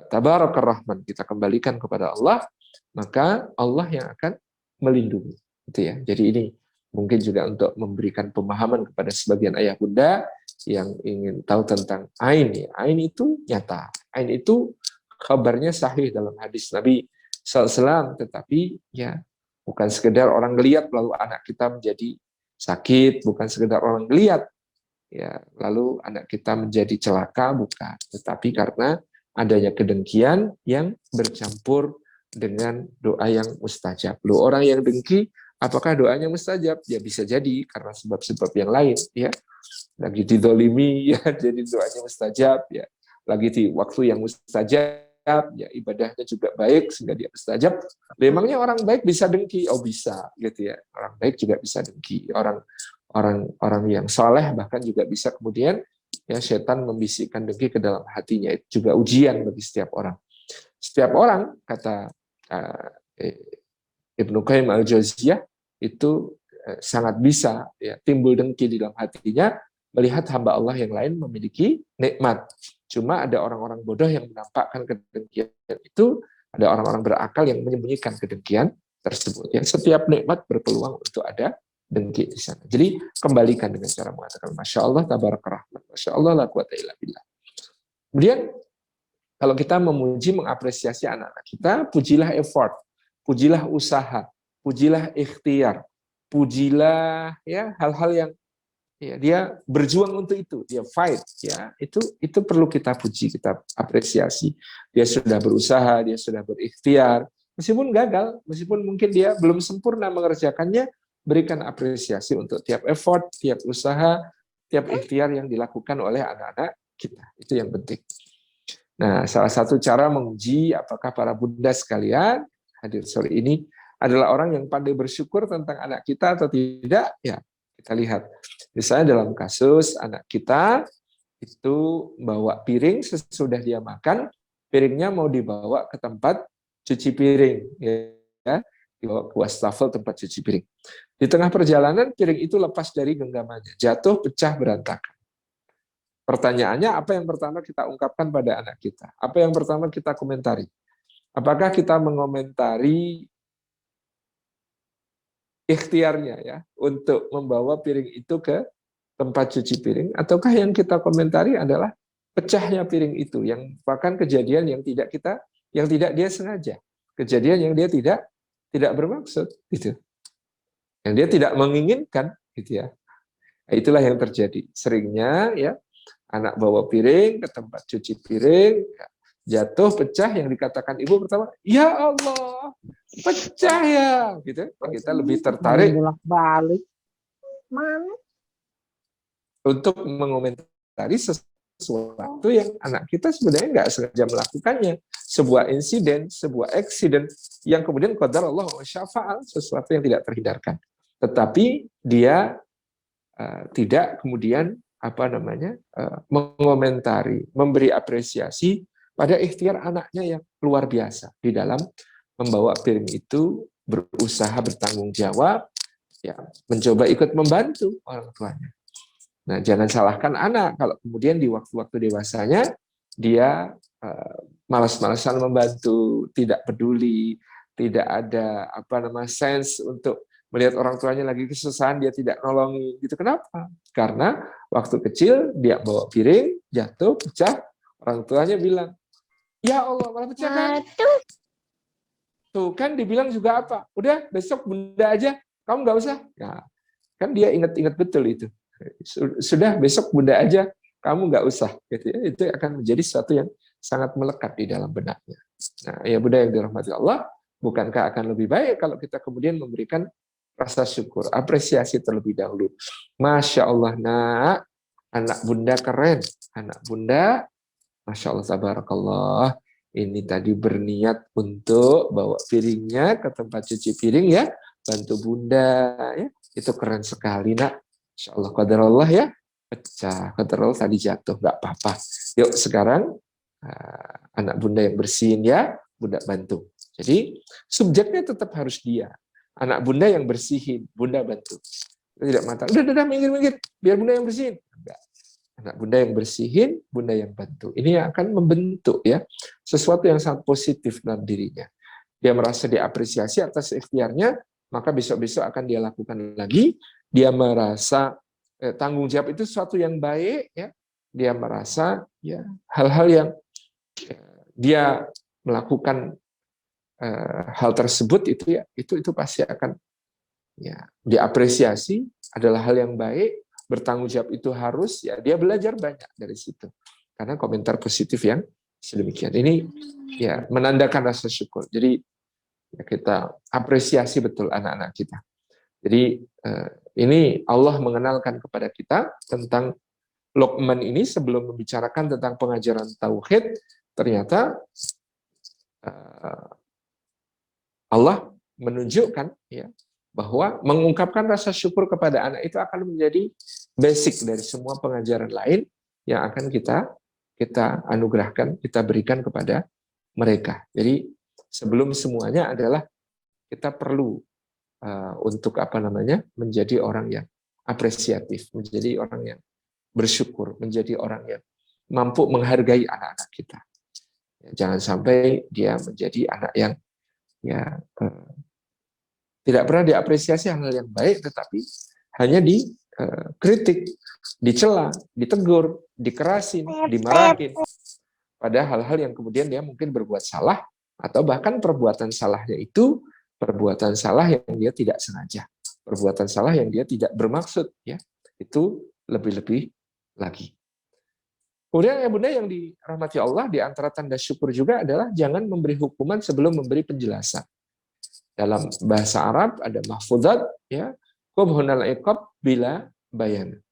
tabarakar rahman. Kita kembalikan kepada Allah, maka Allah yang akan melindungi. Itu ya. Jadi ini mungkin juga untuk memberikan pemahaman kepada sebagian ayah bunda yang ingin tahu tentang ain. Ain itu nyata. Ain itu kabarnya sahih dalam hadis Nabi SAW, tetapi ya bukan sekedar orang ngelihat lalu anak kita menjadi sakit, bukan sekedar orang ngelihat ya lalu anak kita menjadi celaka, bukan. Tetapi karena adanya kedengkian yang bercampur dengan doa yang mustajab. Loh, orang yang dengki, apakah doanya mustajab? Ya bisa jadi karena sebab-sebab yang lain. Ya, lagi didolimi, ya jadi doanya mustajab. Ya, lagi di waktu yang mustajab, ya ibadahnya juga baik sehingga dia mustajab. Memangnya orang baik bisa dengki? Oh bisa, gitu ya. Orang baik juga bisa dengki. Orang yang soleh bahkan juga bisa kemudian ya setan membisikkan dengki ke dalam hatinya. Itu juga ujian bagi setiap orang. Setiap orang, kata Ibnu Qayyim al-Jauziyah, itu sangat bisa ya, timbul dengki di dalam hatinya melihat hamba Allah yang lain memiliki nikmat. Cuma ada orang-orang bodoh yang menampakkan kedengkian itu, ada orang-orang berakal yang menyembunyikan kedengkian tersebut. Ya, setiap nikmat berpeluang untuk ada dengki di sana. Jadi kembalikan dengan cara mengatakan Masya Allah tabarakar rahman, Masya Allah la quwata illa billah. Kemudian kalau kita memuji, mengapresiasi anak-anak kita, pujilah effort, pujilah usaha, pujilah ikhtiar, pujilah ya hal-hal yang ya, dia berjuang untuk itu, dia fight, ya itu perlu kita puji, kita apresiasi. Dia sudah berusaha, dia sudah berikhtiar, meskipun gagal, meskipun mungkin dia belum sempurna mengerjakannya, berikan apresiasi untuk tiap effort, tiap usaha, tiap ikhtiar yang dilakukan oleh anak-anak kita. Itu yang penting. Nah, salah satu cara menguji apakah para bunda sekalian hadir sore ini adalah orang yang pandai bersyukur tentang anak kita atau tidak, ya kita lihat. Misalnya dalam kasus anak kita itu bawa piring sesudah dia makan, piringnya mau dibawa ke tempat cuci piring, ya, dibawa ke wastafel tempat cuci piring. Di tengah perjalanan piring itu lepas dari genggamannya, jatuh, pecah, berantakan. Pertanyaannya, apa yang pertama kita ungkapkan pada anak kita? Apa yang pertama kita komentari? Apakah kita mengomentari ikhtiarnya ya untuk membawa piring itu ke tempat cuci piring, ataukah yang kita komentari adalah pecahnya piring itu yang merupakan kejadian yang tidak dia sengaja, kejadian yang dia tidak bermaksud gitu, yang dia tidak menginginkan gitu ya. Nah, itulah yang terjadi seringnya ya, anak bawa piring ke tempat cuci piring, jatuh, pecah, yang dikatakan ibu pertama, ya Allah, pecah ya, gitu. Kita lebih tertarik untuk mengomentari sesuatu yang anak kita sebenarnya nggak sengaja melakukannya, sebuah insiden, sebuah accident yang kemudian qadar Allah wa syafa'al, sesuatu yang tidak terhindarkan. Tetapi dia tidak kemudian mengomentari, memberi apresiasi pada ikhtiar anaknya yang luar biasa di dalam membawa piring itu, berusaha bertanggung jawab, ya, mencoba ikut membantu orang tuanya. Nah, jangan salahkan anak kalau kemudian di waktu-waktu dewasanya dia malas-malasan membantu, tidak peduli, tidak ada sense untuk melihat orang tuanya lagi kesusahan, dia tidak nolongi. Gitu. Kenapa? Karena waktu kecil dia bawa piring, jatuh, pecah, orang tuanya bilang, ya Allah, malah pecah kan? Tuh kan dibilang juga apa? Udah besok bunda aja, kamu nggak usah. Nah, kan dia ingat-ingat betul itu. Sudah besok bunda aja, kamu nggak usah. Gitu ya. Itu akan menjadi sesuatu yang sangat melekat di dalam benaknya. Nah, ya bunda yang dirahmati Allah, bukankah akan lebih baik kalau kita kemudian memberikan rasa syukur, apresiasi terlebih dahulu. Masya Allah, nak, anak bunda keren. Anak bunda, Masya Allah, tabarakallah. Ini tadi berniat untuk bawa piringnya ke tempat cuci piring ya, bantu bunda ya. Itu keren sekali, nak. Insya Allah, qadarullah ya, pecah. Qadarullah tadi jatuh, nggak apa-apa. Yuk sekarang anak bunda yang bersihin ya, bunda bantu. Jadi subjeknya tetap harus dia. Anak bunda yang bersihin, bunda bantu. Tidak mata, udah minggir, biar bunda yang bersihin. Enggak. Anak bunda yang bersihin, bunda yang bantu. Ini yang akan membentuk ya sesuatu yang sangat positif dalam dirinya. Dia merasa diapresiasi atas ikhtiarnya, maka besok-besok akan dia lakukan lagi. Dia merasa tanggung jawab itu sesuatu yang baik ya. Dia merasa ya hal-hal yang dia melakukan hal tersebut itu pasti akan ya diapresiasi, adalah hal yang baik, bertanggung jawab itu harus ya, dia belajar banyak dari situ karena komentar positif yang sedemikian ini ya menandakan rasa syukur. Jadi ya, kita apresiasi betul anak-anak kita. Jadi ini Allah mengenalkan kepada kita tentang Luqman ini sebelum membicarakan tentang pengajaran tauhid, ternyata Allah menunjukkan ya bahwa mengungkapkan rasa syukur kepada anak itu akan menjadi basic dari semua pengajaran lain yang akan kita anugerahkan, kita berikan kepada mereka. Jadi sebelum semuanya adalah kita perlu untuk menjadi orang yang apresiatif, menjadi orang yang bersyukur, menjadi orang yang mampu menghargai anak-anak kita. Jangan sampai dia menjadi anak yang ya tidak pernah diapresiasi hal-hal yang baik, tetapi hanya dikritik, dicela, ditegur, dikerasin, dimarahin pada hal-hal yang kemudian dia mungkin berbuat salah, atau bahkan perbuatan salahnya itu perbuatan salah yang dia tidak sengaja, perbuatan salah yang dia tidak bermaksud, ya itu lebih-lebih lagi. Kemudian ya bunda yang dirahmati Allah, di antara tanda syukur juga adalah jangan memberi hukuman sebelum memberi penjelasan. Dalam bahasa Arab ada mahfudzat, ya, qubhunal iqab bila bayan.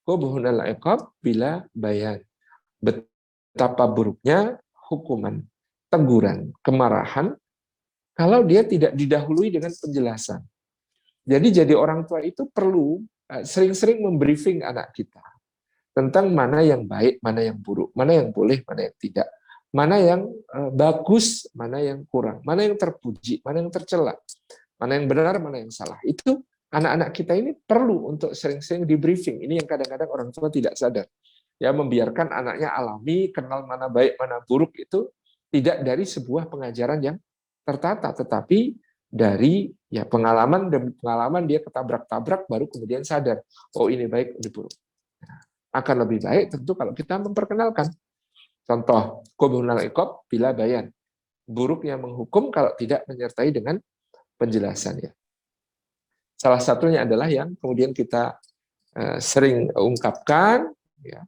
Qubhunal iqab bila bayan. Betapa buruknya hukuman, teguran, kemarahan kalau dia tidak didahului dengan penjelasan. Jadi orang tua itu perlu sering-sering membriefing anak kita tentang mana yang baik, mana yang buruk, mana yang boleh, mana yang tidak. Mana yang bagus, mana yang kurang, mana yang terpuji, mana yang tercela, mana yang benar, mana yang salah. Itu anak-anak kita ini perlu untuk sering-sering di briefing. Ini yang kadang-kadang orang tua tidak sadar. Ya, membiarkan anaknya alami, kenal mana baik, mana buruk itu tidak dari sebuah pengajaran yang tertata, tetapi dari ya pengalaman demi pengalaman dia ketabrak-tabrak baru kemudian sadar, oh ini baik, ini buruk. Nah, akan lebih baik tentu kalau kita memperkenalkan. Contoh, qubhunal iqab bila bayan. Buruknya menghukum kalau tidak menyertai dengan penjelasannya. Salah satunya adalah yang kemudian kita sering ungkapkan, ya,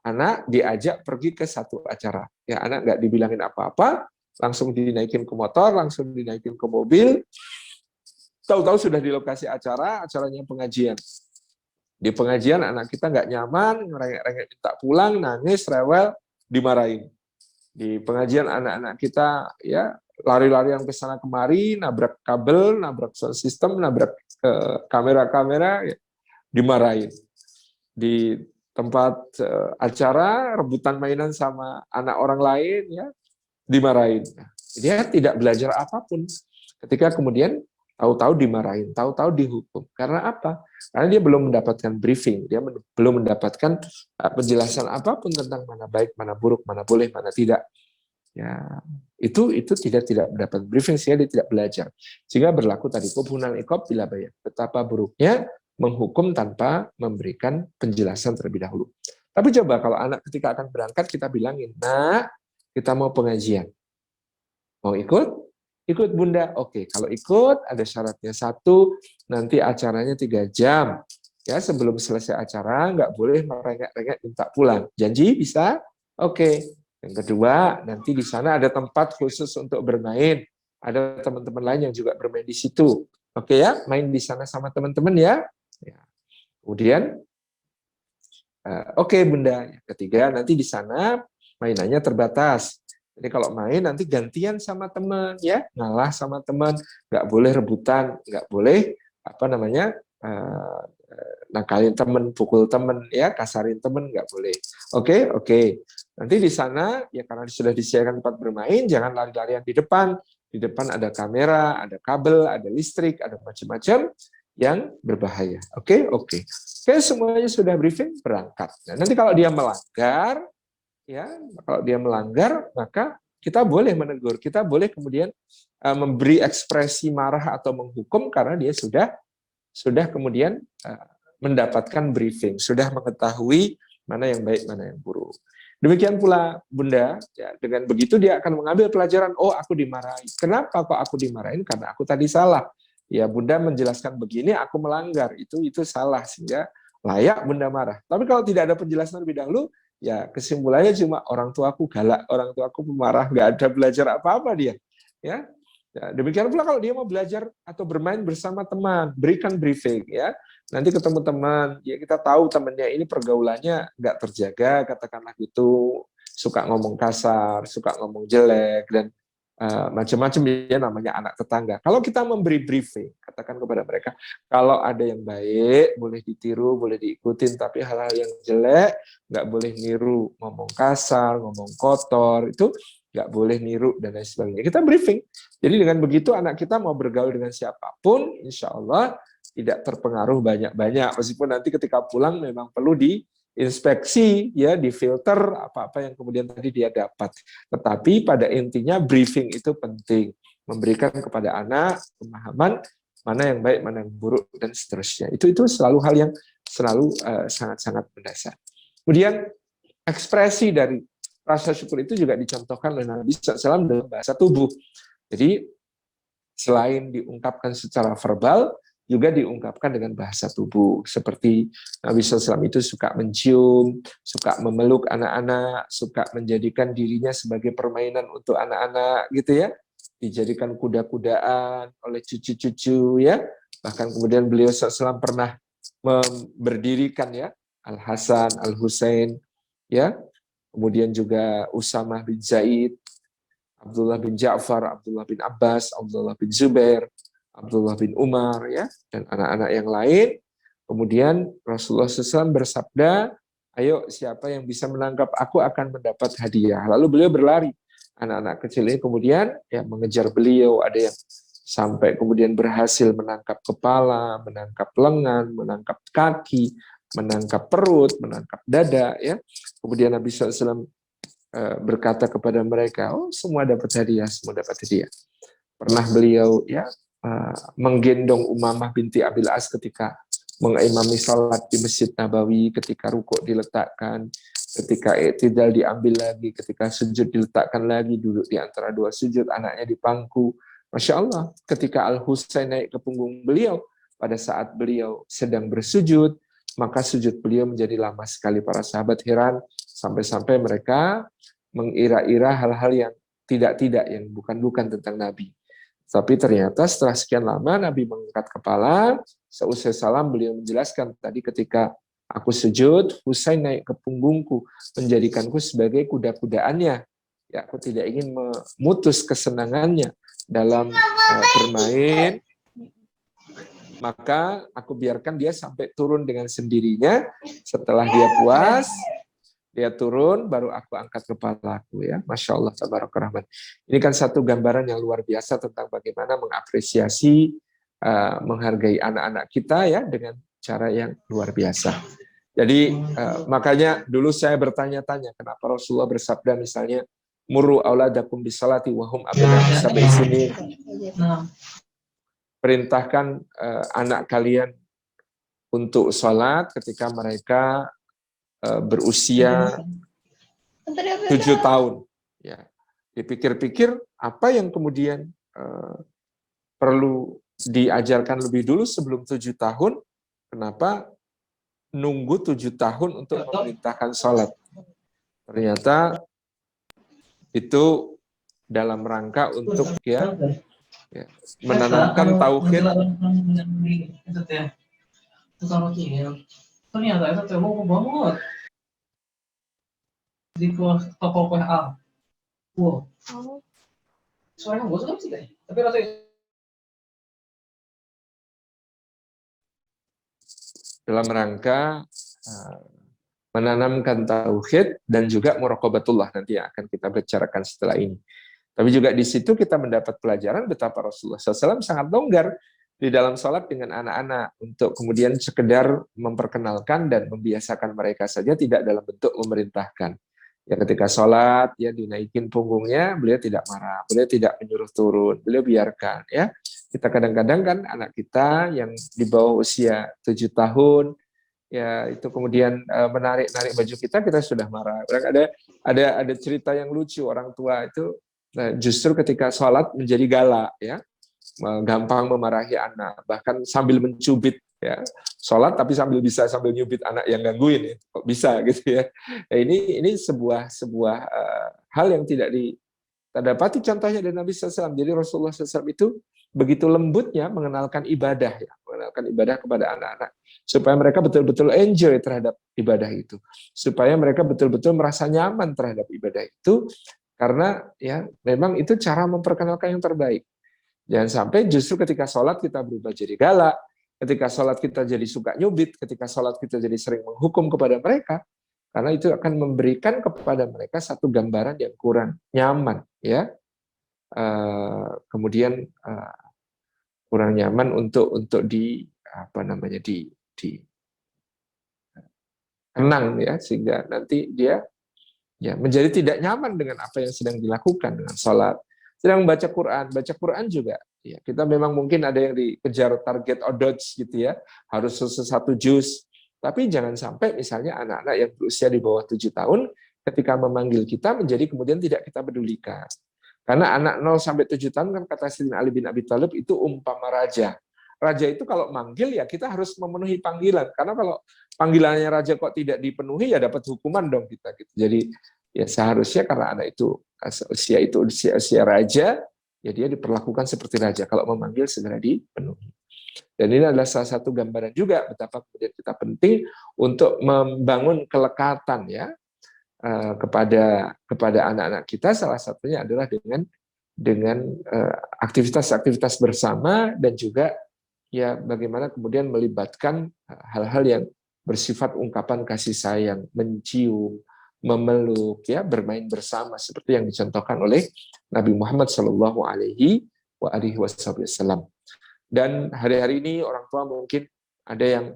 anak diajak pergi ke satu acara. Ya, anak nggak dibilangin apa-apa, langsung dinaikin ke motor, langsung dinaikin ke mobil, tahu-tahu sudah di lokasi acara, acaranya pengajian. Di pengajian anak kita nggak nyaman, ngerengek-rengek minta pulang, nangis, rewel, dimarahin. Di pengajian anak-anak kita ya lari-larian ke sana kemari, nabrak kabel, nabrak sound system, nabrak kamera-kamera, ya. dimarahin. Di tempat acara rebutan mainan sama anak orang lain, ya dimarahin. Dia tidak belajar apapun. Ketika kemudian tahu-tahu dimarahin, tahu-tahu dihukum. Karena apa? Karena dia belum mendapatkan briefing, dia belum mendapatkan penjelasan apapun tentang mana baik, mana buruk, mana boleh, mana tidak. Ya, itu tidak mendapat briefing sehingga dia tidak belajar. Sehingga berlaku tadi kubhunal iqab bila bayar. Betapa buruknya menghukum tanpa memberikan penjelasan terlebih dahulu. Tapi coba kalau anak ketika akan berangkat kita bilangin, "Nah, kita mau pengajian. Mau ikut? Ikut Bunda." Oke, kalau ikut ada syaratnya. 1, nanti acaranya 3 jam. Ya, sebelum selesai acara nggak boleh merengek-rengek minta pulang. Janji bisa? Oke. Yang kedua, nanti di sana ada tempat khusus untuk bermain. Ada teman-teman lain yang juga bermain di situ. Oke ya, main di sana sama teman-teman ya. Kemudian, oke Bunda. Yang ketiga, nanti di sana mainannya terbatas. Jadi kalau main nanti gantian sama teman ya, ngalah sama teman, nggak boleh rebutan, nggak boleh nakalin teman, pukul teman ya, kasarin teman, nggak boleh. Oke. Nanti di sana ya karena sudah disediakan tempat bermain, jangan lari-larian di depan. Di depan ada kamera, ada kabel, ada listrik, ada macam-macam yang berbahaya. Oke, semuanya sudah briefing, berangkat. Nah, nanti kalau dia melanggar, ya kalau dia melanggar maka kita boleh menegur, kita boleh kemudian memberi ekspresi marah atau menghukum karena dia sudah kemudian mendapatkan briefing, sudah mengetahui mana yang baik, mana yang buruk. Demikian pula Bunda, ya, dengan begitu dia akan mengambil pelajaran, oh aku dimarahin. Kenapa kok aku dimarahin? Karena aku tadi salah. Ya Bunda menjelaskan begini, aku melanggar, itu salah, sehingga layak Bunda marah. Tapi kalau tidak ada penjelasan lebih dahulu, ya kesimpulannya cuma orang tuaku galak, orang tuaku pemarah, nggak ada belajar apa-apa dia. Ya, demikian pula kalau dia mau belajar atau bermain bersama teman, berikan briefing ya. Nanti ketemu teman, ya kita tahu temannya ini pergaulannya nggak terjaga, katakanlah gitu, suka ngomong kasar, suka ngomong jelek dan macam-macam ya, namanya anak tetangga. Kalau kita memberi briefing, katakan kepada mereka, kalau ada yang baik boleh ditiru, boleh diikutin, tapi hal-hal yang jelek nggak boleh niru, ngomong kasar, ngomong kotor, itu nggak boleh niru dan lain sebagainya. Kita briefing. Jadi dengan begitu anak kita mau bergaul dengan siapapun, insya Allah tidak terpengaruh banyak-banyak. Meskipun nanti ketika pulang memang perlu diinspeksi, ya, difilter apa-apa yang kemudian tadi dia dapat. Tetapi pada intinya briefing itu penting, memberikan kepada anak pemahaman mana yang baik, mana yang buruk dan seterusnya. Itu selalu hal yang selalu sangat-sangat mendasar. Kemudian ekspresi dari rasa syukur itu juga dicontohkan oleh Nabi SAW dalam bahasa tubuh. Jadi selain diungkapkan secara verbal, juga diungkapkan dengan bahasa tubuh. Seperti Nabi SAW itu suka mencium, suka memeluk anak-anak, suka menjadikan dirinya sebagai permainan untuk anak-anak, gitu ya. Dijadikan kuda-kudaan oleh cucu-cucu, ya. Bahkan kemudian beliau SAW pernah berdirikan ya Al-Hasan, Al-Husain, ya. Kemudian juga Usamah bin Zaid, Abdullah bin Ja'far, Abdullah bin Abbas, Abdullah bin Zubair, Abdullah bin Umar, ya, dan anak-anak yang lain. Kemudian Rasulullah SAW bersabda, ayo siapa yang bisa menangkap aku akan mendapat hadiah. Lalu beliau berlari. Anak-anak kecil ini kemudian ya mengejar beliau, ada yang sampai kemudian berhasil menangkap kepala, menangkap lengan, menangkap kaki, menangkap perut, menangkap dada, ya. Kemudian Nabi SAW berkata kepada mereka, oh semua dapat hadiah, semua dapat hadiah. Pernah beliau ya menggendong Umamah binti Abil As ketika mengimami salat di Masjid Nabawi, ketika rukuk diletakkan, ketika i'tidal diambil lagi, ketika sujud diletakkan lagi, duduk di antara dua sujud, anaknya di pangku. Masya Allah, ketika Al-Husain naik ke punggung beliau, pada saat beliau sedang bersujud, maka sujud beliau menjadi lama sekali. Para sahabat heran, sampai-sampai mereka mengira-ira hal-hal yang tidak-tidak, yang bukan-bukan tentang Nabi. Tapi ternyata setelah sekian lama Nabi mengangkat kepala, seusai salam beliau menjelaskan, tadi ketika aku sujud, Husain naik ke punggungku, menjadikanku sebagai kuda-kudaannya. Ya, aku tidak ingin memutus kesenangannya dalam bermain maka aku biarkan dia sampai turun dengan sendirinya. Setelah dia puas, dia turun, baru aku angkat kepalaku ya. Masya Allah, tabarakallah rahman. Ini kan satu gambaran yang luar biasa tentang bagaimana mengapresiasi, menghargai anak-anak kita ya dengan cara yang luar biasa. Jadi makanya dulu saya bertanya-tanya kenapa Rasulullah bersabda misalnya muru auladakum bisalati wahum abna sampai sini, perintahkan anak kalian untuk sholat ketika mereka berusia 7 tahun. Ya. Dipikir-pikir apa yang kemudian perlu diajarkan lebih dulu sebelum 7 tahun, kenapa nunggu 7 tahun untuk memerintahkan sholat. Ternyata itu dalam rangka untuk ya menanamkan tauhid. Dalam rangka menanamkan tauhid dan juga muraqabatullah nanti yang akan kita bicarakan setelah ini. Tapi juga di situ kita mendapat pelajaran betapa Rasulullah SAW sangat longgar di dalam sholat dengan anak-anak untuk kemudian sekedar memperkenalkan dan membiasakan mereka saja, tidak dalam bentuk memerintahkan. Ya ketika sholat ya dinaikin punggungnya, beliau tidak marah, beliau tidak menyuruh turun, beliau biarkan ya. Kita kadang-kadang kan anak kita yang di bawah usia 7 tahun ya itu kemudian menarik baju kita sudah marah. Ada cerita yang lucu, orang tua itu justru ketika sholat menjadi galak ya, gampang memarahi anak, bahkan sambil mencubit ya, sholat tapi sambil nyubit anak yang gangguin ya. Kok bisa gitu ya. Nah, ini sebuah hal yang tidak didapati contohnya dari Nabi SAW. Jadi Rasulullah SAW itu begitu lembutnya mengenalkan ibadah ya, mengenalkan ibadah kepada anak-anak supaya mereka betul-betul enjoy terhadap ibadah itu, supaya mereka betul-betul merasa nyaman terhadap ibadah itu, karena ya memang itu cara memperkenalkan yang terbaik. Jangan sampai justru ketika sholat kita berubah jadi galak, ketika sholat kita jadi suka nyubit, ketika sholat kita jadi sering menghukum kepada mereka, karena itu akan memberikan kepada mereka satu gambaran yang kurang nyaman ya. Kemudian kurang nyaman untuk kenang ya, sehingga nanti dia ya menjadi tidak nyaman dengan apa yang sedang dilakukan dengan sholat. Sedang baca Quran juga ya, kita memang mungkin ada yang dikejar target odds gitu ya, harus selesai 1 juz, tapi jangan sampai misalnya anak-anak yang berusia di bawah 7 tahun ketika memanggil kita menjadi kemudian tidak kita pedulikan. Karena anak 0 sampai 7 tahun kan kata Sayyidina Ali bin Abi Thalib itu umpama raja. Raja itu kalau manggil ya kita harus memenuhi panggilan. Karena kalau panggilannya raja kok tidak dipenuhi ya dapat hukuman dong kita gitu. Jadi ya seharusnya karena anak itu usia raja, ya dia diperlakukan seperti raja. Kalau memanggil segera dipenuhi. Dan ini adalah salah satu gambaran juga betapa kemudian kita penting untuk membangun kelekatan ya kepada anak-anak kita. Salah satunya adalah dengan aktivitas-aktivitas bersama dan juga ya bagaimana kemudian melibatkan hal-hal yang bersifat ungkapan kasih sayang, mencium, memeluk, ya bermain bersama seperti yang dicontohkan oleh Nabi Muhammad SAW. Dan hari-hari ini orang tua mungkin ada yang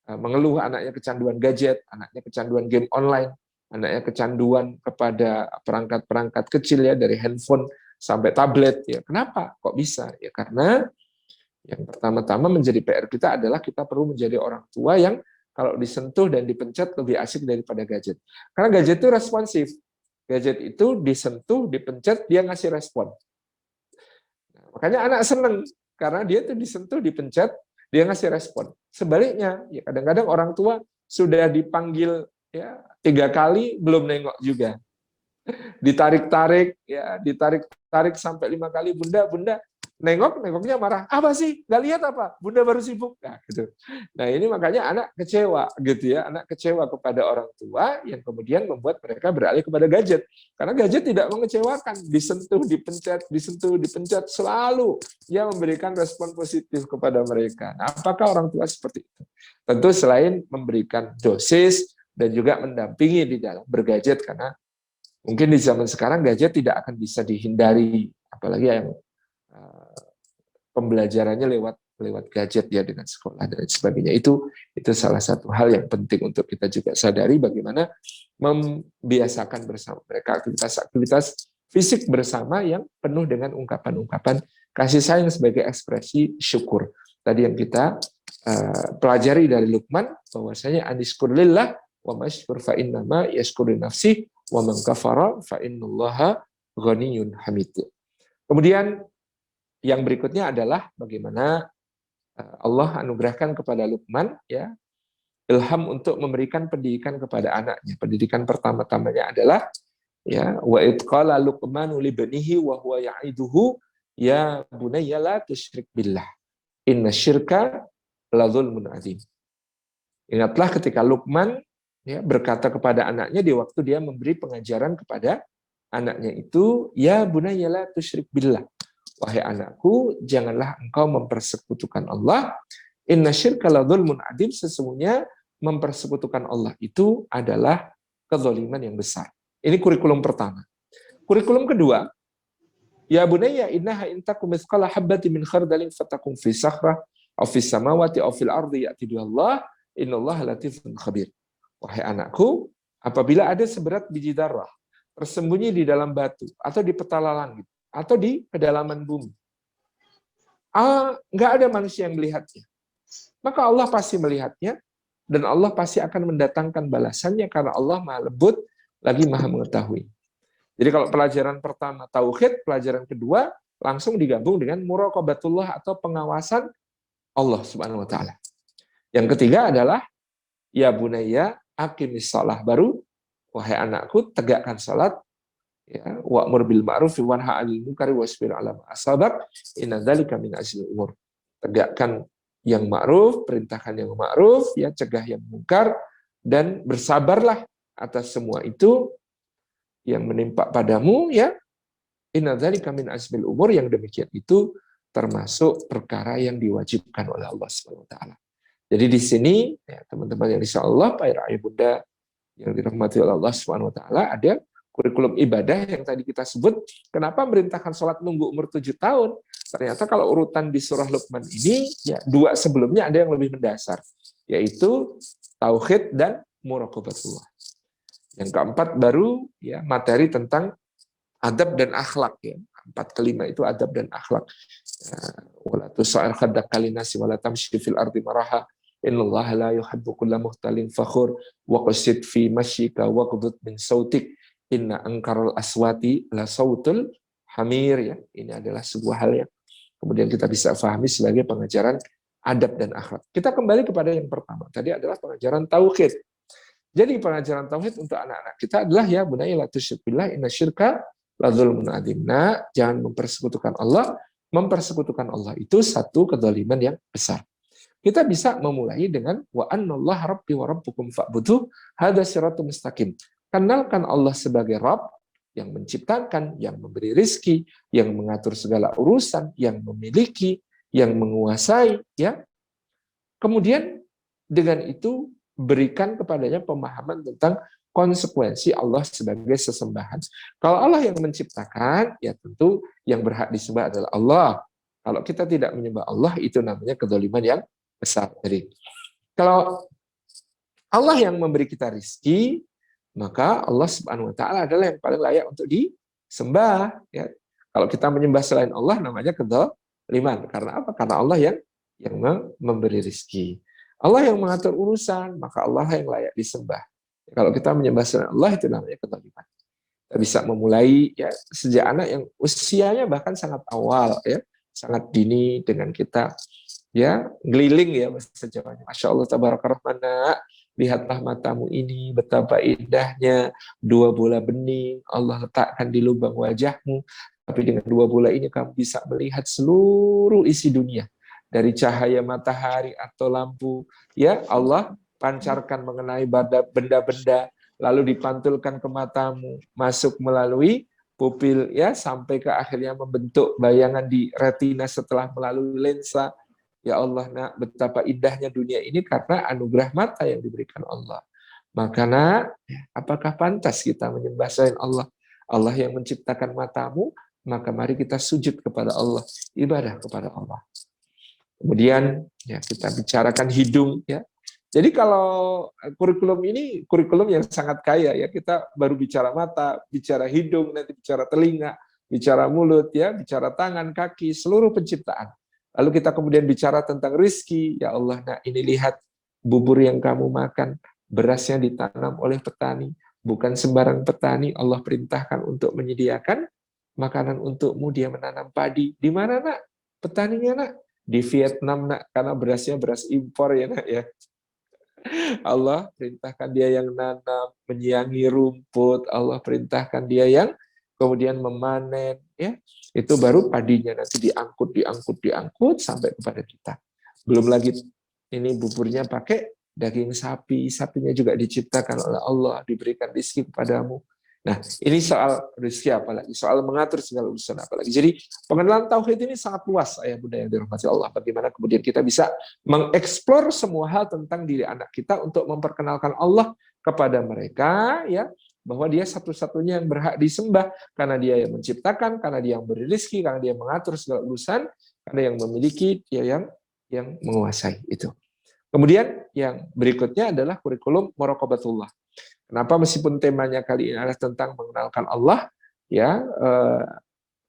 mengeluh anaknya kecanduan gadget, anaknya kecanduan game online, anaknya kecanduan kepada perangkat-perangkat kecil ya, dari handphone sampai tablet. Ya, kenapa? Kok bisa? Ya karena yang pertama-tama menjadi PR kita adalah kita perlu menjadi orang tua yang kalau disentuh dan dipencet lebih asik daripada gadget. Karena gadget itu responsif. Gadget itu disentuh, dipencet, dia ngasih respon. Nah, makanya anak seneng karena dia tuh disentuh, dipencet, dia ngasih respon. Sebaliknya, ya kadang-kadang orang tua sudah dipanggil ya 3 kali belum nengok juga. Ditarik-tarik ya, ditarik-tarik sampai 5 kali, bunda, nengoknya marah. Apa sih? Nggak lihat apa? Bunda baru sibuk. Nah, gitu. Nah, ini makanya anak kecewa, gitu ya. Anak kecewa kepada orang tua yang kemudian membuat mereka beralih kepada gadget. Karena gadget tidak mengecewakan. Disentuh, dipencet, selalu dia memberikan respon positif kepada mereka. Nah, apakah orang tua seperti itu? Tentu selain memberikan dosis dan juga mendampingi di dalam bergadget, karena mungkin di zaman sekarang gadget tidak akan bisa dihindari, apalagi yang pembelajarannya lewat gadget ya dengan sekolah dan sebagainya. Itu salah satu hal yang penting untuk kita juga sadari, bagaimana membiasakan bersama mereka aktivitas fisik bersama yang penuh dengan ungkapan-ungkapan kasih sayang sebagai ekspresi syukur. Tadi yang kita pelajari dari Luqman, bahwasanya aniskur lillah wa masykur fa innama yashkuru nafsi wa man kafara fa innallaha ghaniyyun hamid. Kemudian yang berikutnya adalah bagaimana Allah anugerahkan kepada Luqman ya ilham untuk memberikan pendidikan kepada anaknya. Pendidikan pertama-tamanya adalah ya wa id qala Luqmanu li banihi wa huwa ya'iduhu ya bunayya la tusyrik billah inna syirka la dzulmun adzim. Ingatlah ketika Luqman ya berkata kepada anaknya di waktu dia memberi pengajaran kepada anaknya itu, ya bunayya la tusyrik billah. Wahai anakku, janganlah engkau mempersekutukan Allah. Inna syirka la dzulmun adzim, sesungguhnya mempersekutukan Allah itu adalah kezaliman yang besar. Ini kurikulum pertama. Kurikulum kedua, ya bunayya innaha in takum mithqala habatin min khardalin fatakum fi sakhrah aw fis samawati aw fil ardi ya'ti billah innallaha latifun khabir. Wahai anakku, apabila ada seberat biji darah tersembunyi di dalam batu atau di petala langit atau di kedalaman bumi, nggak ada manusia yang melihatnya, maka Allah pasti melihatnya dan Allah pasti akan mendatangkan balasannya karena Allah Maha Lembut lagi Maha Mengetahui. Jadi kalau pelajaran pertama tauhid, pelajaran kedua langsung digabung dengan muraqabatullah atau pengawasan Allah Subhanahu wa taala. Yang ketiga adalah ya bunayya aqimis shalah, baru wahai anakku tegakkan salat ya wa'mur bil ma'ruf wa nahy 'anil munkar wasbir 'ala ma asabak inna dzalika min azmil umur. Tegakkan yang ma'ruf, perintahkan yang ma'ruf, ya cegah yang munkar dan bersabarlah atas semua itu yang menimpa padamu ya. Inna dzalika min azmil umur, yang demikian itu termasuk perkara yang diwajibkan oleh Allah Subhanahu wa taala. Jadi di sini ya teman-teman yang insyaallah Pak Ayah Bunda yang dirahmati oleh Allah Subhanahu wa taala, ada kurikulum ibadah yang tadi kita sebut. Kenapa merintahkan sholat nunggu umur 7 tahun? Ternyata kalau urutan di surah Luqman ini, ya 2 sebelumnya ada yang lebih mendasar, yaitu tauhid dan muraqabatullah. Yang keempat baru ya materi tentang adab dan akhlak ya. 4 ke 5 itu adab dan akhlak. Wala tusa'ir khaddaka linnasi wala tamshi fil ardi maraha innallaha la yuhibbu kulla mukhtalin fakhur wa qasid fi masyika waqdud min sautik inna angkarul aswati la sautul hamir ya. Ini adalah sebuah hal yang kemudian kita bisa pahami sebagai pengajaran adab dan akhlak. Kita kembali kepada yang pertama. Tadi adalah pengajaran tauhid. Jadi pengajaran tauhid untuk anak-anak kita adalah ya bunayya la tusyrik billah inna syirka la dzulmun adzim. Nah, jangan mempersekutukan Allah. Mempersekutukan Allah itu satu kezaliman yang besar. Kita bisa memulai dengan wa annallaha rabbi wa rabbukum fa'buduh hadza siratul mustaqim. Kenalkan Allah sebagai Rabb yang menciptakan, yang memberi rizki, yang mengatur segala urusan, yang memiliki, yang menguasai. Ya. Kemudian dengan itu berikan kepadanya pemahaman tentang konsekuensi Allah sebagai sesembahan. Kalau Allah yang menciptakan, ya tentu yang berhak disembah adalah Allah. Kalau kita tidak menyembah Allah, itu namanya kezaliman yang besar. Jadi, kalau Allah yang memberi kita rizki, maka Allah Subhanahu wa taala adalah yang paling layak untuk disembah ya. Kalau kita menyembah selain Allah namanya kedzaliman. Karena apa? Karena Allah yang memberi rezeki. Allah yang mengatur urusan, maka Allah yang layak disembah. Kalau kita menyembah selain Allah itu namanya kedzaliman. Kita bisa memulai ya sejak anak yang usianya bahkan sangat awal ya, sangat dini dengan kita ya ngeliling ya bahasa Jawanya. Masya Allah tabaraka rahmana. Lihatlah matamu ini, betapa indahnya 2 bola bening Allah letakkan di lubang wajahmu. Tapi dengan 2 bola ini kamu bisa melihat seluruh isi dunia. Dari cahaya matahari atau lampu. Ya, Allah pancarkan mengenai benda-benda, lalu dipantulkan ke matamu, masuk melalui pupil, ya, sampai ke akhirnya membentuk bayangan di retina setelah melalui lensa. Ya Allah, nak, betapa indahnya dunia ini karena anugerah mata yang diberikan Allah. Maka nak, apakah pantas kita menyembah selain Allah? Allah yang menciptakan matamu, maka mari kita sujud kepada Allah, ibadah kepada Allah. Kemudian ya kita bicarakan hidung, ya. Jadi kalau kurikulum ini kurikulum yang sangat kaya, ya. Kita baru bicara mata, bicara hidung, nanti bicara telinga, bicara mulut, ya, bicara tangan, kaki, seluruh penciptaan. Lalu kita kemudian bicara tentang rizki. Ya Allah, nah ini lihat bubur yang kamu makan, berasnya ditanam oleh petani, bukan sembarang petani. Allah perintahkan untuk menyediakan makanan untukmu, dia menanam padi. Di mana, nak? Petaninya, nak? Di Vietnam, nak, karena berasnya beras impor, ya, nak, ya. Allah perintahkan dia yang nanam, menyiangi rumput. Allah perintahkan dia yang kemudian memanen, ya. Itu baru padinya nanti diangkut sampai kepada kita. Belum lagi ini buburnya pakai daging sapi, sapinya juga diciptakan oleh Allah, diberikan rezeki kepadamu. Nah, ini soal rezeki apalagi, soal mengatur segala urusan apalagi. Jadi pengenalan tauhid ini sangat luas, ayah bunda yang dirahmati Allah. Bagaimana kemudian kita bisa mengeksplor semua hal tentang diri anak kita untuk memperkenalkan Allah kepada mereka, ya, bahwa dia satu-satunya yang berhak disembah karena dia yang menciptakan, karena dia yang beri rezeki, karena dia yang mengatur segala urusan, karena yang memiliki, dia yang menguasai itu. Kemudian yang berikutnya adalah kurikulum muraqabatullah. Kenapa meskipun temanya kali ini adalah tentang mengenalkan Allah, ya,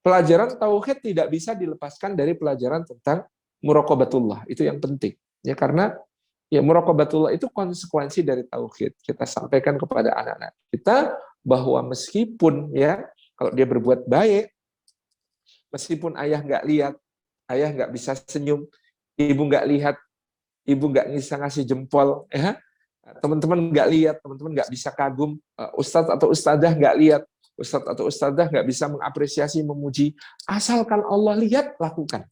pelajaran tauhid tidak bisa dilepaskan dari pelajaran tentang muraqabatullah. Itu yang penting. Ya, karena ya muraqabatullah itu konsekuensi dari tauhid. Kita sampaikan kepada anak-anak kita bahwa meskipun, ya, kalau dia berbuat baik, meskipun ayah nggak lihat, ayah nggak bisa senyum, ibu nggak lihat, ibu nggak bisa ngasih jempol, ya, teman-teman nggak lihat, teman-teman nggak bisa kagum, ustadz atau ustadzah nggak lihat, ustadz atau ustadzah nggak bisa mengapresiasi, memuji, asalkan Allah lihat, lakukan.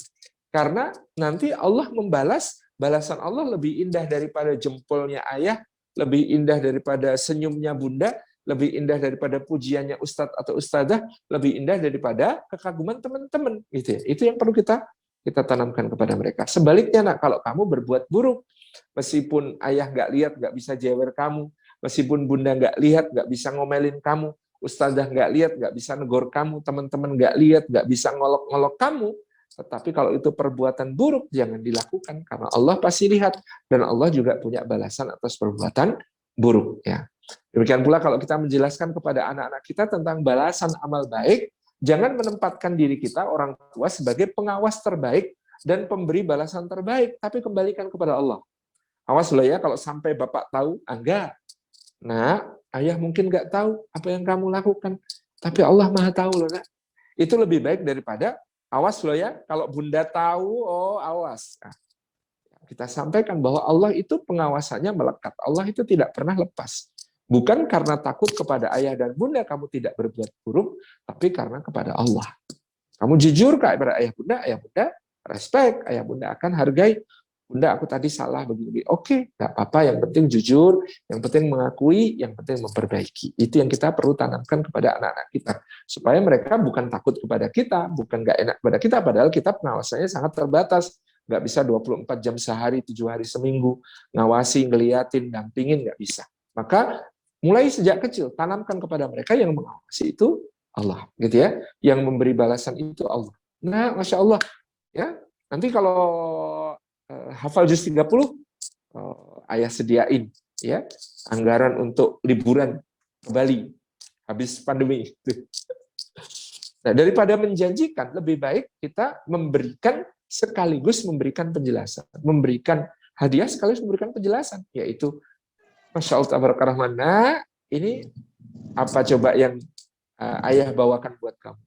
Karena nanti Allah membalas, balasan Allah lebih indah daripada jempolnya ayah, lebih indah daripada senyumnya bunda, lebih indah daripada pujiannya ustadz atau ustadzah, lebih indah daripada kekaguman teman-teman. Gitu ya. Itu yang perlu kita tanamkan kepada mereka. Sebaliknya, nak, kalau kamu berbuat buruk, meskipun ayah nggak lihat, nggak bisa jewer kamu, meskipun bunda nggak lihat, nggak bisa ngomelin kamu, ustadzah nggak lihat, nggak bisa negor kamu, teman-teman nggak lihat, nggak bisa ngolok-ngolok kamu, tetapi kalau itu perbuatan buruk, jangan dilakukan, karena Allah pasti lihat, dan Allah juga punya balasan atas perbuatan buruk. Ya. Demikian pula kalau kita menjelaskan kepada anak-anak kita tentang balasan amal baik, jangan menempatkan diri kita, orang tua, sebagai pengawas terbaik dan pemberi balasan terbaik, tapi kembalikan kepada Allah. Awas loh ya, kalau sampai Bapak tahu, enggak. Nah, ayah mungkin nggak tahu apa yang kamu lakukan, tapi Allah Maha tahu loh, nak. Itu lebih baik daripada, awas loh ya, kalau bunda tahu, oh awas. Nah, kita sampaikan bahwa Allah itu pengawasannya melekat. Allah itu tidak pernah lepas. Bukan karena takut kepada ayah dan bunda kamu tidak berbuat buruk, tapi karena kepada Allah. Kamu jujur kepada ayah bunda respect, ayah bunda akan hargai. Bunda, aku tadi salah begini. Oke, nggak apa-apa, yang penting jujur, yang penting mengakui, yang penting memperbaiki. Itu yang kita perlu tanamkan kepada anak-anak kita. Supaya mereka bukan takut kepada kita, bukan nggak enak kepada kita, padahal kita pengawasannya sangat terbatas. Nggak bisa 24 jam sehari, 7 hari seminggu, ngawasi, ngeliatin, dampingin, nggak bisa. Maka mulai sejak kecil, tanamkan kepada mereka yang mengawasi itu Allah, gitu ya. Yang memberi balasan itu Allah. Nah, Masya Allah, ya. Nanti kalau hafal juz 30, ayah sediain, ya, anggaran untuk liburan ke Bali habis pandemi. Nah, daripada menjanjikan, lebih baik kita memberikan sekaligus memberikan penjelasan, memberikan hadiah sekaligus memberikan penjelasan, yaitu Masya Allah tabarakallah, mana ini apa coba yang ayah bawakan buat kamu?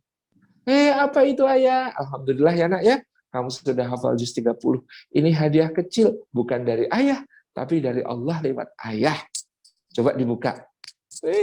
Apa itu ayah? Alhamdulillah ya nak ya, kamu sudah hafal juz 30. Ini hadiah kecil, bukan dari ayah, tapi dari Allah lewat ayah. Coba dibuka.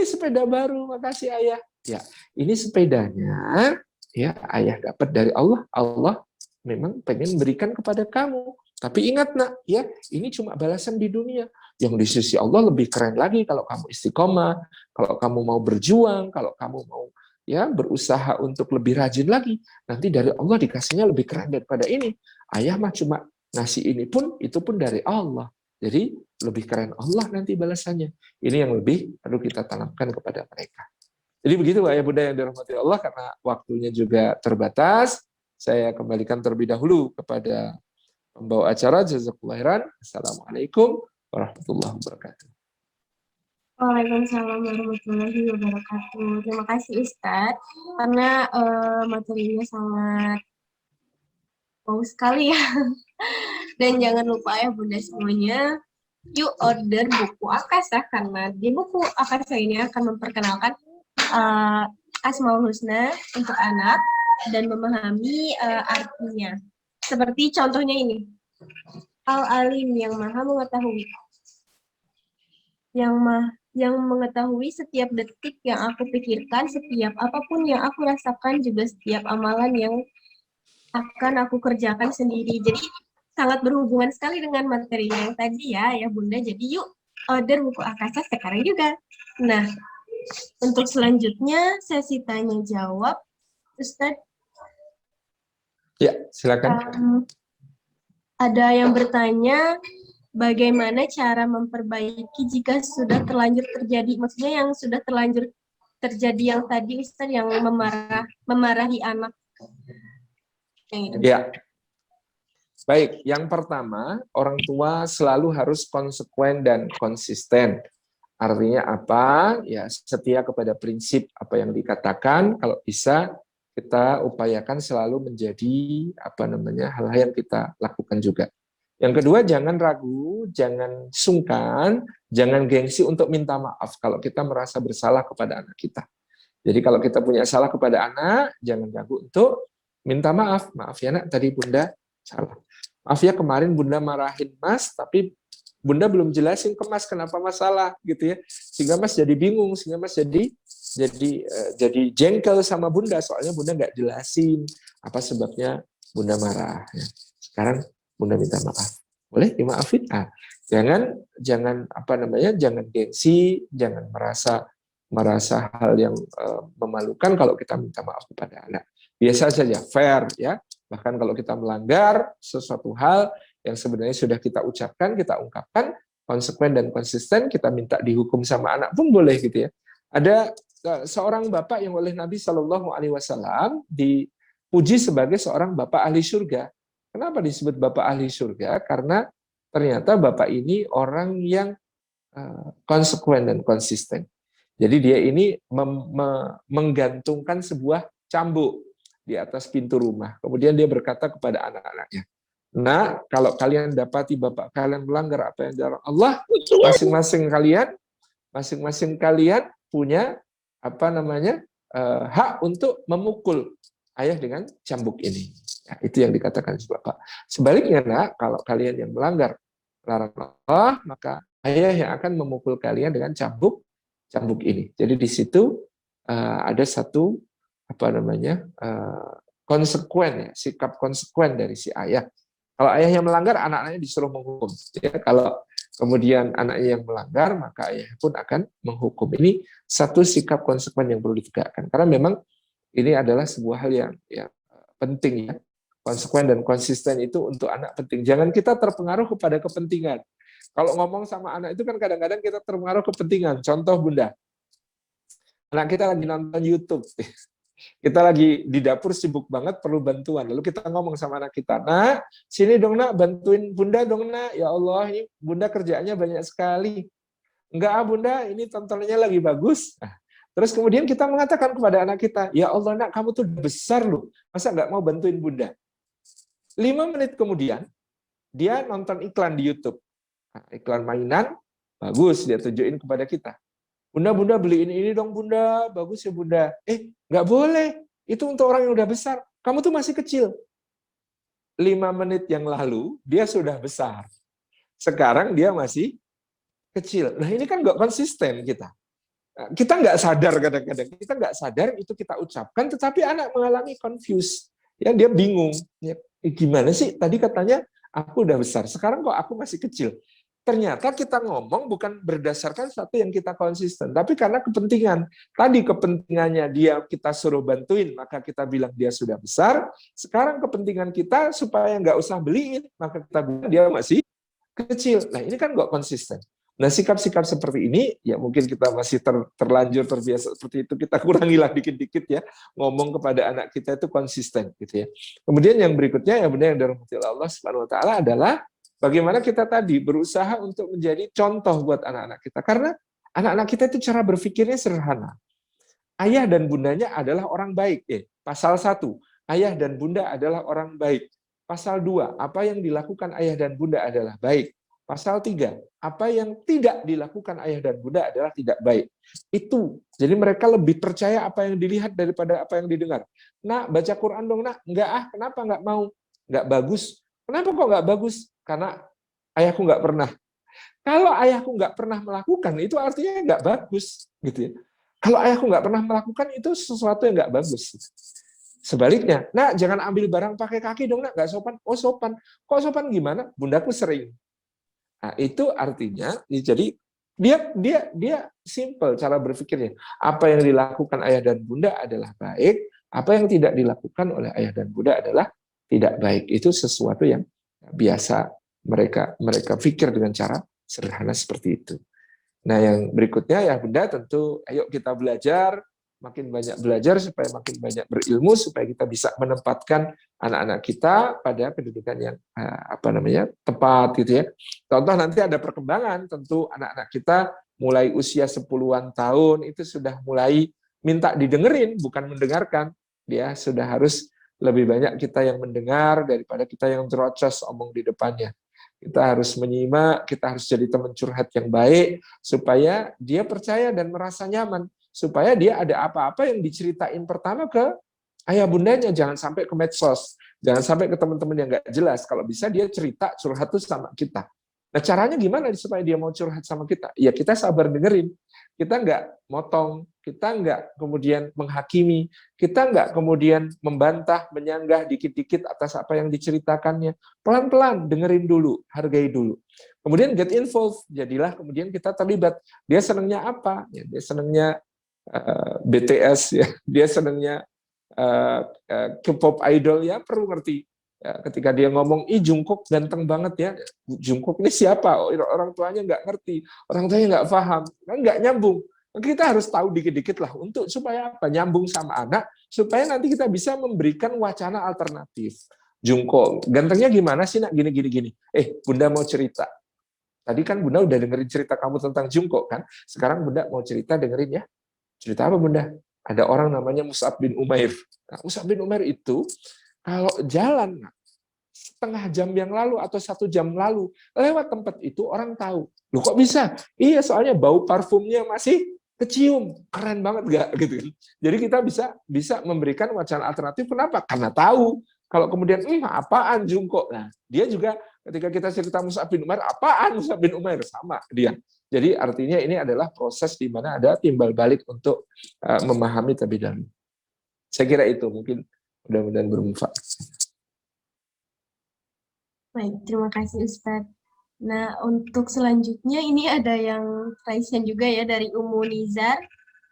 Sepeda baru, makasih ayah. Ya, ini sepedanya ya ayah dapat dari Allah. Allah memang pengen berikan kepada kamu. Tapi ingat nak, ya ini cuma balasan di dunia. Yang di sisi Allah lebih keren lagi kalau kamu istiqomah, kalau kamu mau berjuang, kalau kamu mau ya berusaha untuk lebih rajin lagi. Nanti dari Allah dikasihnya lebih keren daripada ini. Ayah mah cuma ngasih ini pun, itu pun dari Allah. Jadi lebih keren Allah nanti balasannya. Ini yang lebih perlu kita tanamkan kepada mereka. Jadi begitu ayah bunda yang dirahmati Allah, karena waktunya juga terbatas. Saya kembalikan terlebih dahulu kepada pembawa acara. Jazakallahu khairan. Assalamualaikum warahmatullahi wabarakatuh. Waalaikumsalam warahmatullahi wabarakatuh. Terima kasih Ustadz, karena materinya sangat bagus sekali ya. Dan jangan lupa ya bunda semuanya, yuk order buku Akasa, karena di buku Akasa ini akan memperkenalkan Asmaul Husna untuk anak dan memahami artinya. Seperti contohnya ini, Al-Alim yang maha mengetahui, yang mengetahui setiap detik yang aku pikirkan, setiap apapun yang aku rasakan, juga setiap amalan yang akan aku kerjakan sendiri. Jadi sangat berhubungan sekali dengan materi yang tadi ya bunda. Jadi yuk order buku Akasa sekarang juga. Nah, untuk selanjutnya sesi tanya jawab, Ustadz. Ya, silakan. Ada yang bertanya, bagaimana cara memperbaiki jika sudah terlanjur terjadi, maksudnya yang sudah terlanjur terjadi yang tadi Ustadz, yang memarahi anak. Ya. Baik, yang pertama, orang tua selalu harus konsekuen dan konsisten. Artinya apa? Ya, setia kepada prinsip apa yang dikatakan. Kalau bisa kita upayakan selalu menjadi hal-hal yang kita lakukan juga. Yang kedua, jangan ragu, jangan sungkan, jangan gengsi untuk minta maaf kalau kita merasa bersalah kepada anak kita. Jadi kalau kita punya salah kepada anak, jangan ragu untuk minta maaf. Maaf ya nak, tadi bunda salah. Maaf ya kemarin bunda marahin mas, tapi bunda belum jelasin ke mas kenapa masalah gitu ya. Sehingga mas jadi bingung, sehingga mas jadi jengkel sama bunda, soalnya bunda nggak jelasin apa sebabnya bunda marah. Ya. Sekarang bunda minta maaf, boleh dimaafin? Jangan jangan gengsi, jangan merasa hal yang memalukan kalau kita minta maaf kepada anak. Biasa saja, fair ya. Bahkan kalau kita melanggar sesuatu hal yang sebenarnya sudah kita ucapkan, kita ungkapkan, konsekuen dan konsisten, kita minta dihukum sama anak pun boleh gitu ya. Ada seorang bapak yang oleh Nabi Shallallahu Alaihi Wasallam dipuji sebagai seorang bapak ahli surga. Kenapa disebut bapak ahli surga? Karena ternyata bapak ini orang yang konsekuen dan konsisten. Jadi dia ini menggantungkan sebuah cambuk di atas pintu rumah. Kemudian dia berkata kepada anak-anaknya, nah, kalau kalian dapati bapak kalian melanggar apa yang dilarang Allah, masing-masing kalian punya hak untuk memukul ayah dengan cambuk ini. Ya, itu yang dikatakan si bapak. Sebaliknya, nak, kalau kalian yang melanggar larangan Allah, maka ayah yang akan memukul kalian dengan cambuk ini. Jadi di situ ada satu konsekuen ya, sikap konsekuen dari si ayah. Kalau ayah yang melanggar, anak-anaknya disuruh menghukum. Ya, kalau kemudian anaknya yang melanggar, maka ayah pun akan menghukum. Ini satu sikap konsekuen yang perlu ditegakkan. Karena memang ini adalah sebuah hal yang penting ya. Konsekuen dan konsisten itu untuk anak penting. Jangan kita terpengaruh kepada kepentingan. Kalau ngomong sama anak itu kan kadang-kadang kita terpengaruh kepentingan. Contoh bunda, anak kita lagi nonton YouTube. Kita lagi di dapur sibuk banget perlu bantuan. Lalu kita ngomong sama anak kita, nak, sini dong nak, bantuin bunda dong nak. Ya Allah, ini bunda kerjaannya banyak sekali. Enggak bunda, ini tontonannya lagi bagus. Terus kemudian kita mengatakan kepada anak kita, ya Allah nak, kamu tuh besar loh, masa nggak mau bantuin bunda? 5 menit kemudian, dia nonton iklan di YouTube. Iklan mainan, bagus, dia tunjukin kepada kita. Bunda beliin ini dong bunda, bagus ya bunda. Nggak boleh, itu untuk orang yang udah besar. Kamu tuh masih kecil. 5 menit yang lalu, dia sudah besar. Sekarang dia masih kecil. Nah ini kan nggak konsisten kita. Kita nggak sadar kadang-kadang, kita nggak sadar itu kita ucapkan, tetapi anak mengalami confuse, ya dia bingung, ya, gimana sih tadi katanya aku udah besar, sekarang kok aku masih kecil. Ternyata kita ngomong bukan berdasarkan satu yang kita konsisten, tapi karena kepentingan. Tadi kepentingannya dia kita suruh bantuin, maka kita bilang dia sudah besar. Sekarang kepentingan kita supaya nggak usah beliin, maka kita bilang dia masih kecil. Nah ini kan nggak konsisten. Nah sikap-sikap seperti ini, ya mungkin kita masih terlanjur terbiasa seperti itu, kita kurangilah dikit-dikit ya, ngomong kepada anak kita itu konsisten gitu ya. Kemudian yang berikutnya yang benar yang dirahmati Allah Subhanahu Wa Taala adalah bagaimana kita tadi berusaha untuk menjadi contoh buat anak-anak kita, karena anak-anak kita itu cara berpikirnya sederhana. Ayah dan bundanya adalah orang baik. Pasal 1, ayah dan bunda adalah orang baik. Pasal 2, apa yang dilakukan ayah dan bunda adalah baik. Pasal 3, apa yang tidak dilakukan ayah dan bunda adalah tidak baik. Itu. Jadi mereka lebih percaya apa yang dilihat daripada apa yang didengar. Nak, baca Quran dong, nak. Enggak, kenapa enggak mau? Enggak bagus. Kenapa kok enggak bagus? Karena ayahku enggak pernah. Kalau ayahku enggak pernah melakukan, itu artinya enggak bagus. Gitu ya. Kalau ayahku enggak pernah melakukan, itu sesuatu yang enggak bagus. Sebaliknya, nak, jangan ambil barang pakai kaki dong, nak. Enggak sopan. Oh, sopan. Kok sopan gimana? Bundaku sering. Nah, itu artinya jadi dia simple cara berpikirnya. Apa yang dilakukan ayah dan bunda adalah baik, apa yang tidak dilakukan oleh ayah dan bunda adalah tidak baik. Itu sesuatu yang biasa mereka pikir dengan cara sederhana seperti itu. Nah, yang berikutnya ya bunda tentu ayo kita belajar, makin banyak belajar supaya makin banyak berilmu supaya kita bisa menempatkan anak-anak kita pada kedudukan yang tepat gitu ya. Contoh nanti ada perkembangan, tentu anak-anak kita mulai usia 10-an tahun itu sudah mulai minta didengerin, bukan mendengarkan. Dia sudah harus lebih banyak kita yang mendengar daripada kita yang terocos omong di depannya. Kita harus menyimak, kita harus jadi teman curhat yang baik supaya dia percaya dan merasa nyaman, supaya dia ada apa-apa yang diceritain pertama ke ayah bundanya, jangan sampai ke medsos, jangan sampai ke teman-teman yang nggak jelas. Kalau bisa dia cerita curhat tuh sama kita. Nah caranya gimana supaya dia mau curhat sama kita? Ya kita sabar dengerin, kita nggak motong, kita nggak kemudian menghakimi, kita nggak kemudian membantah, menyanggah dikit-dikit atas apa yang diceritakannya. Pelan-pelan dengerin dulu, hargai dulu. Kemudian get involved, jadilah kemudian kita terlibat. Dia senangnya apa? Ya, dia senangnya BTS, ya, dia senangnya K-pop idol, ya perlu ngerti. Ya, ketika dia ngomong, Jungkook ganteng banget ya, Jungkook ini siapa? Orang tuanya nggak ngerti, orang tuanya nggak paham, kan nggak nyambung. Kita harus tahu dikit-dikit lah untuk supaya apa? Nyambung sama anak, supaya nanti kita bisa memberikan wacana alternatif. Jungkook, gantengnya gimana sih nak? Gini. Bunda mau cerita. Tadi kan Bunda udah dengerin cerita kamu tentang Jungkook kan? Sekarang Bunda mau cerita, dengerin ya. Cerita apa Bunda? Ada orang namanya Mus'ab bin Umair. Nah, Mus'ab bin Umair itu kalau jalan setengah jam yang lalu atau 1 jam lalu lewat tempat itu orang tahu. Loh kok bisa? Iya soalnya bau parfumnya masih kecium. Keren banget nggak? Gitu. Jadi kita bisa memberikan wacana alternatif. Kenapa? Karena tahu. Kalau kemudian apaan Jungkook? Nah dia juga ketika kita cerita Mus'ab bin Umair, apaan Mus'ab bin Umair? Sama dia. Jadi artinya ini adalah proses di mana ada timbal balik untuk memahami terlebih dahulu. Saya kira itu mungkin mudah-mudahan bermanfaat. Baik, terima kasih Ustadz. Nah, untuk selanjutnya ini ada yang raise juga ya dari Umu Nizar.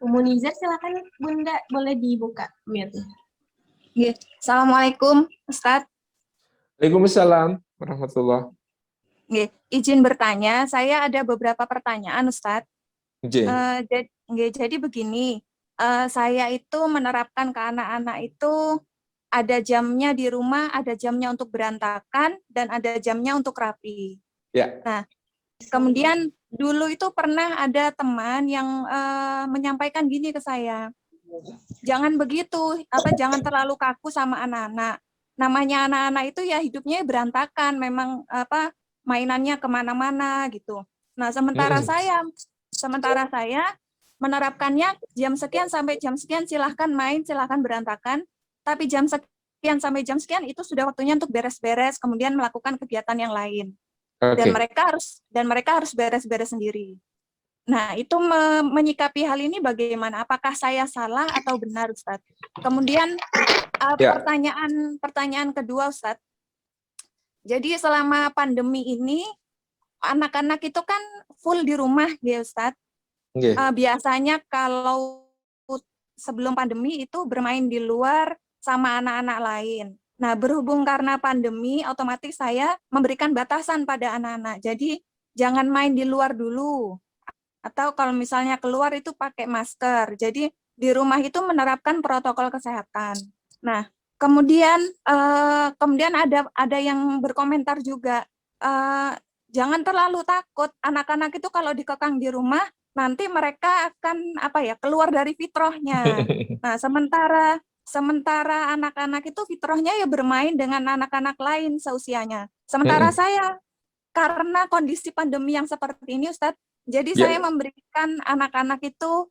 Umu Nizar silakan Bunda, boleh dibuka mute-nya. Assalamualaikum Ustadz. Waalaikumsalam warahmatullahi. Izin bertanya, saya ada beberapa pertanyaan Ustadz. Jadi begini, saya itu menerapkan ke anak-anak itu ada jamnya di rumah, ada jamnya untuk berantakan, dan ada jamnya untuk rapi. Ya. Nah, kemudian dulu itu pernah ada teman yang menyampaikan gini ke saya, jangan begitu, jangan terlalu kaku sama anak-anak. Namanya anak-anak itu ya hidupnya berantakan, memang mainannya kemana-mana gitu. Nah, sementara saya menerapkannya jam sekian sampai jam sekian silahkan main, silahkan berantakan. Tapi jam sekian sampai jam sekian itu sudah waktunya untuk beres-beres, kemudian melakukan kegiatan yang lain. Okay. Dan mereka harus beres-beres sendiri. Nah, itu menyikapi hal ini bagaimana? Apakah saya salah atau benar, Ustadz? Kemudian Ya. pertanyaan kedua, Ustadz. Jadi selama pandemi ini anak-anak itu kan full di rumah, ya Ustadz. Nggih. Biasanya kalau sebelum pandemi itu bermain di luar sama anak-anak lain. Nah, berhubung karena pandemi, otomatis saya memberikan batasan pada anak-anak. Jadi jangan main di luar dulu. Atau kalau misalnya keluar itu pakai masker. Jadi di rumah itu menerapkan protokol kesehatan. Nah, kemudian ada yang berkomentar juga, jangan terlalu takut. Anak-anak itu kalau dikekang di rumah nanti mereka akan keluar dari fitrahnya. Nah, sementara anak-anak itu fitrahnya ya bermain dengan anak-anak lain seusianya. Sementara saya karena kondisi pandemi yang seperti ini, Ustadz, jadi saya memberikan anak-anak itu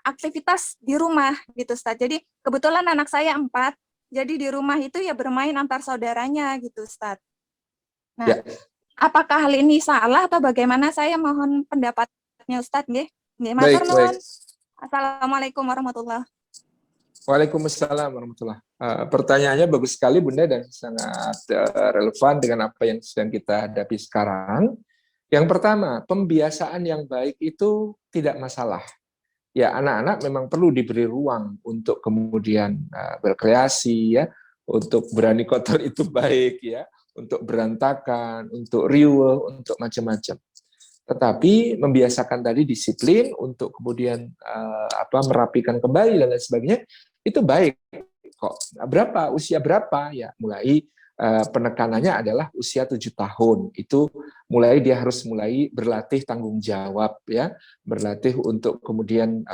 aktivitas di rumah gitu, Ustadz. Jadi kebetulan anak saya 4, jadi di rumah itu ya bermain antar saudaranya gitu, Ustadz. Nah, apakah hal ini salah atau bagaimana? Saya mohon pendapatnya Ustadz, nggih. Matur nuwun. Assalamualaikum warahmatullahi wabarakatuh. Waalaikumsalam warahmatullahi wabarakatuh. Pertanyaannya bagus sekali Bunda dan sangat relevan dengan apa yang sedang kita hadapi sekarang. Yang pertama, pembiasaan yang baik itu tidak masalah. Ya, anak-anak memang perlu diberi ruang untuk kemudian berkreasi, ya, untuk berani kotor itu baik, ya, untuk berantakan, untuk riuh, untuk macam-macam. Tetapi membiasakan tadi disiplin untuk kemudian merapikan kembali dan lain sebagainya itu baik kok. Usia berapa? Ya, mulai penekanannya adalah usia 7 tahun. Itu mulai dia harus mulai berlatih tanggung jawab, ya, berlatih untuk kemudian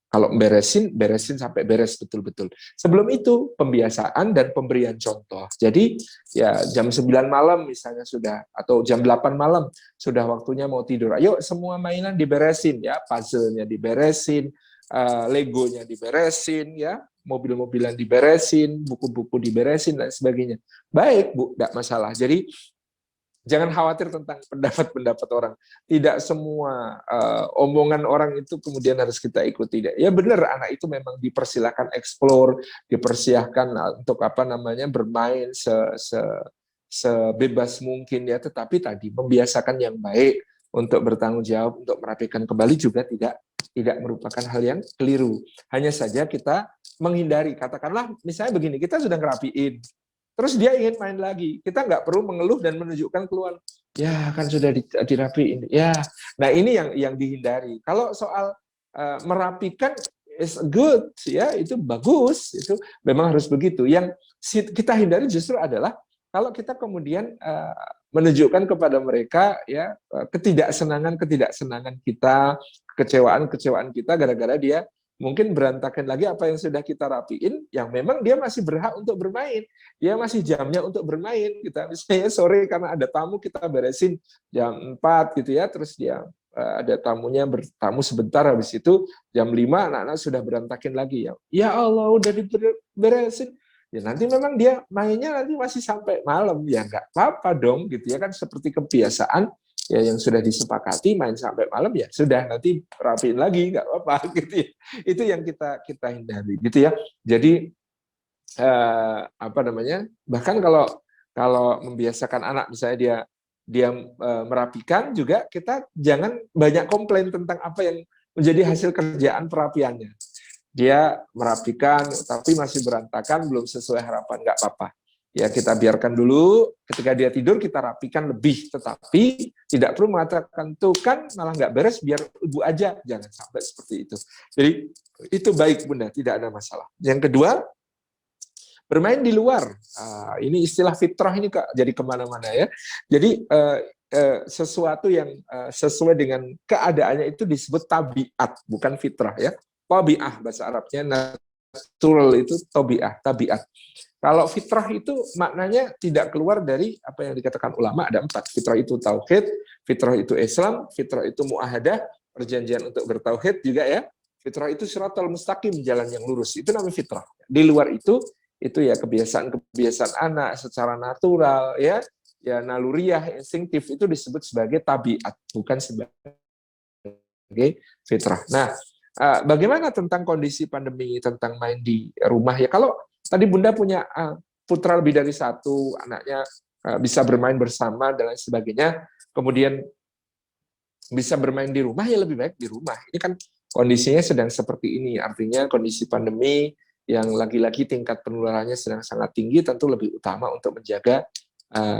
kalau beresin sampai beres betul-betul. Sebelum itu pembiasaan dan pemberian contoh. Jadi ya jam 9 malam misalnya sudah, atau jam 8 malam sudah waktunya mau tidur. Ayo semua mainan diberesin, ya, puzzle-nya diberesin, Legonya diberesin, ya, mobil-mobilan diberesin, buku-buku diberesin dan sebagainya. Baik, Bu, tidak masalah. Jadi jangan khawatir tentang pendapat-pendapat orang. Tidak semua omongan orang itu kemudian harus kita ikuti. Ya benar, anak itu memang dipersilakan explore, dipersilahkan untuk bermain sebebas mungkin, ya. Tetapi tadi membiasakan yang baik untuk bertanggung jawab, untuk merapikan kembali juga tidak merupakan hal yang keliru. Hanya saja kita menghindari. Katakanlah misalnya begini, kita sudah ngerapiin, terus dia ingin main lagi. Kita nggak perlu mengeluh dan menunjukkan keluar. Ya kan sudah dirapiin. Ya, nah ini yang dihindari. Kalau soal merapikan is good, ya, itu bagus, itu memang harus begitu. Yang kita hindari justru adalah kalau kita kemudian menunjukkan kepada mereka, ya, ketidaksenangan kita, kekecewaan kita gara-gara dia mungkin berantakan lagi apa yang sudah kita rapiin, yang memang dia masih berhak untuk bermain. Dia masih jamnya untuk bermain. Kita misalnya sore karena ada tamu, kita beresin jam 4 gitu, ya, terus dia ada tamunya bertamu sebentar, habis itu jam 5 anak-anak sudah berantakin lagi, ya. Ya Allah, udah diberesin. Ya nanti memang dia mainnya nanti masih sampai malam, ya nggak apa-apa dong gitu, ya kan, seperti kebiasaan, ya, yang sudah disepakati main sampai malam, ya sudah, nanti rapiin lagi nggak apa-apa gitu, ya. Itu yang kita hindari gitu, ya. Jadi bahkan kalau membiasakan anak misalnya dia merapikan juga, kita jangan banyak komplain tentang apa yang menjadi hasil kerjaan perapiannya. Dia merapikan tapi masih berantakan, belum sesuai harapan, nggak apa-apa. Ya kita biarkan dulu, ketika dia tidur kita rapikan lebih, tetapi tidak perlu mengatakan tuh kan malah nggak beres, biar ibu aja, jangan sampai seperti itu. Jadi itu baik Bunda, tidak ada masalah. Yang kedua, bermain di luar. Ini istilah fitrah ini Kak, jadi kemana-mana, ya. Jadi sesuatu yang sesuai dengan keadaannya itu disebut tabiat, bukan fitrah, ya. Tabiah bahasa Arabnya, natural itu tabiat. Kalau fitrah itu maknanya tidak keluar dari apa yang dikatakan ulama, ada 4. Fitrah itu tauhid, fitrah itu Islam, fitrah itu muahadah, perjanjian untuk bertauhid juga, ya. Fitrah itu siratal mustaqim, jalan yang lurus. Itu namanya fitrah. Di luar itu ya kebiasaan anak secara natural, ya. ya naluriah, instinktif itu disebut sebagai tabiat, bukan sebagai fitrah. Nah, bagaimana tentang kondisi pandemi, tentang main di rumah ya? Kalau tadi Bunda punya putra lebih dari satu, anaknya bisa bermain bersama dan lain sebagainya, kemudian bisa bermain di rumah, ya lebih baik di rumah. Ini kan kondisinya sedang seperti ini, artinya kondisi pandemi yang lagi-lagi tingkat penularannya sedang sangat tinggi, tentu lebih utama untuk menjaga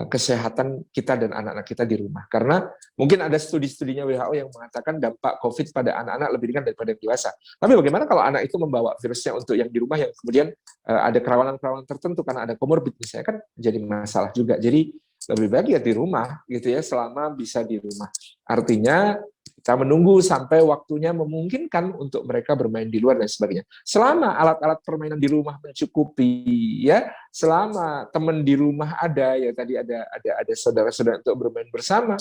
kesehatan kita dan anak-anak kita di rumah. Karena mungkin ada studi-studinya WHO yang mengatakan dampak COVID pada anak-anak lebih ringan daripada yang dewasa. Tapi bagaimana kalau anak itu membawa virusnya untuk yang di rumah yang kemudian ada kerawanan-kerawanan tertentu karena ada komorbid misalnya, kan jadi masalah juga. Jadi lebih baik ya di rumah gitu ya, selama bisa di rumah. Artinya kita menunggu sampai waktunya memungkinkan untuk mereka bermain di luar dan sebagainya. Selama alat-alat permainan di rumah mencukupi, ya, selama teman di rumah ada, ya tadi ada saudara-saudara untuk bermain bersama,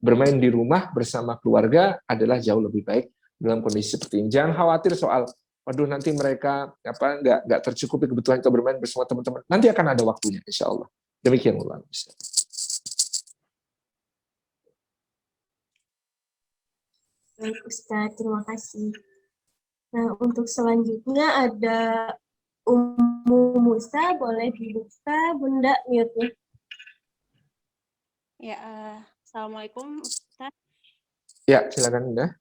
bermain di rumah bersama keluarga adalah jauh lebih baik dalam kondisi seperti ini. Jangan khawatir soal, waduh nanti mereka nggak tercukupi kebutuhan untuk bermain bersama teman-teman. Nanti akan ada waktunya, insya Allah. Demikian ulama. Baik Ustaz, terima kasih. Nah, untuk selanjutnya ada Ummu Musa, boleh dibuka Bunda mute-nya. Ya, Assalamualaikum Ustaz. Ya, silakan Bunda.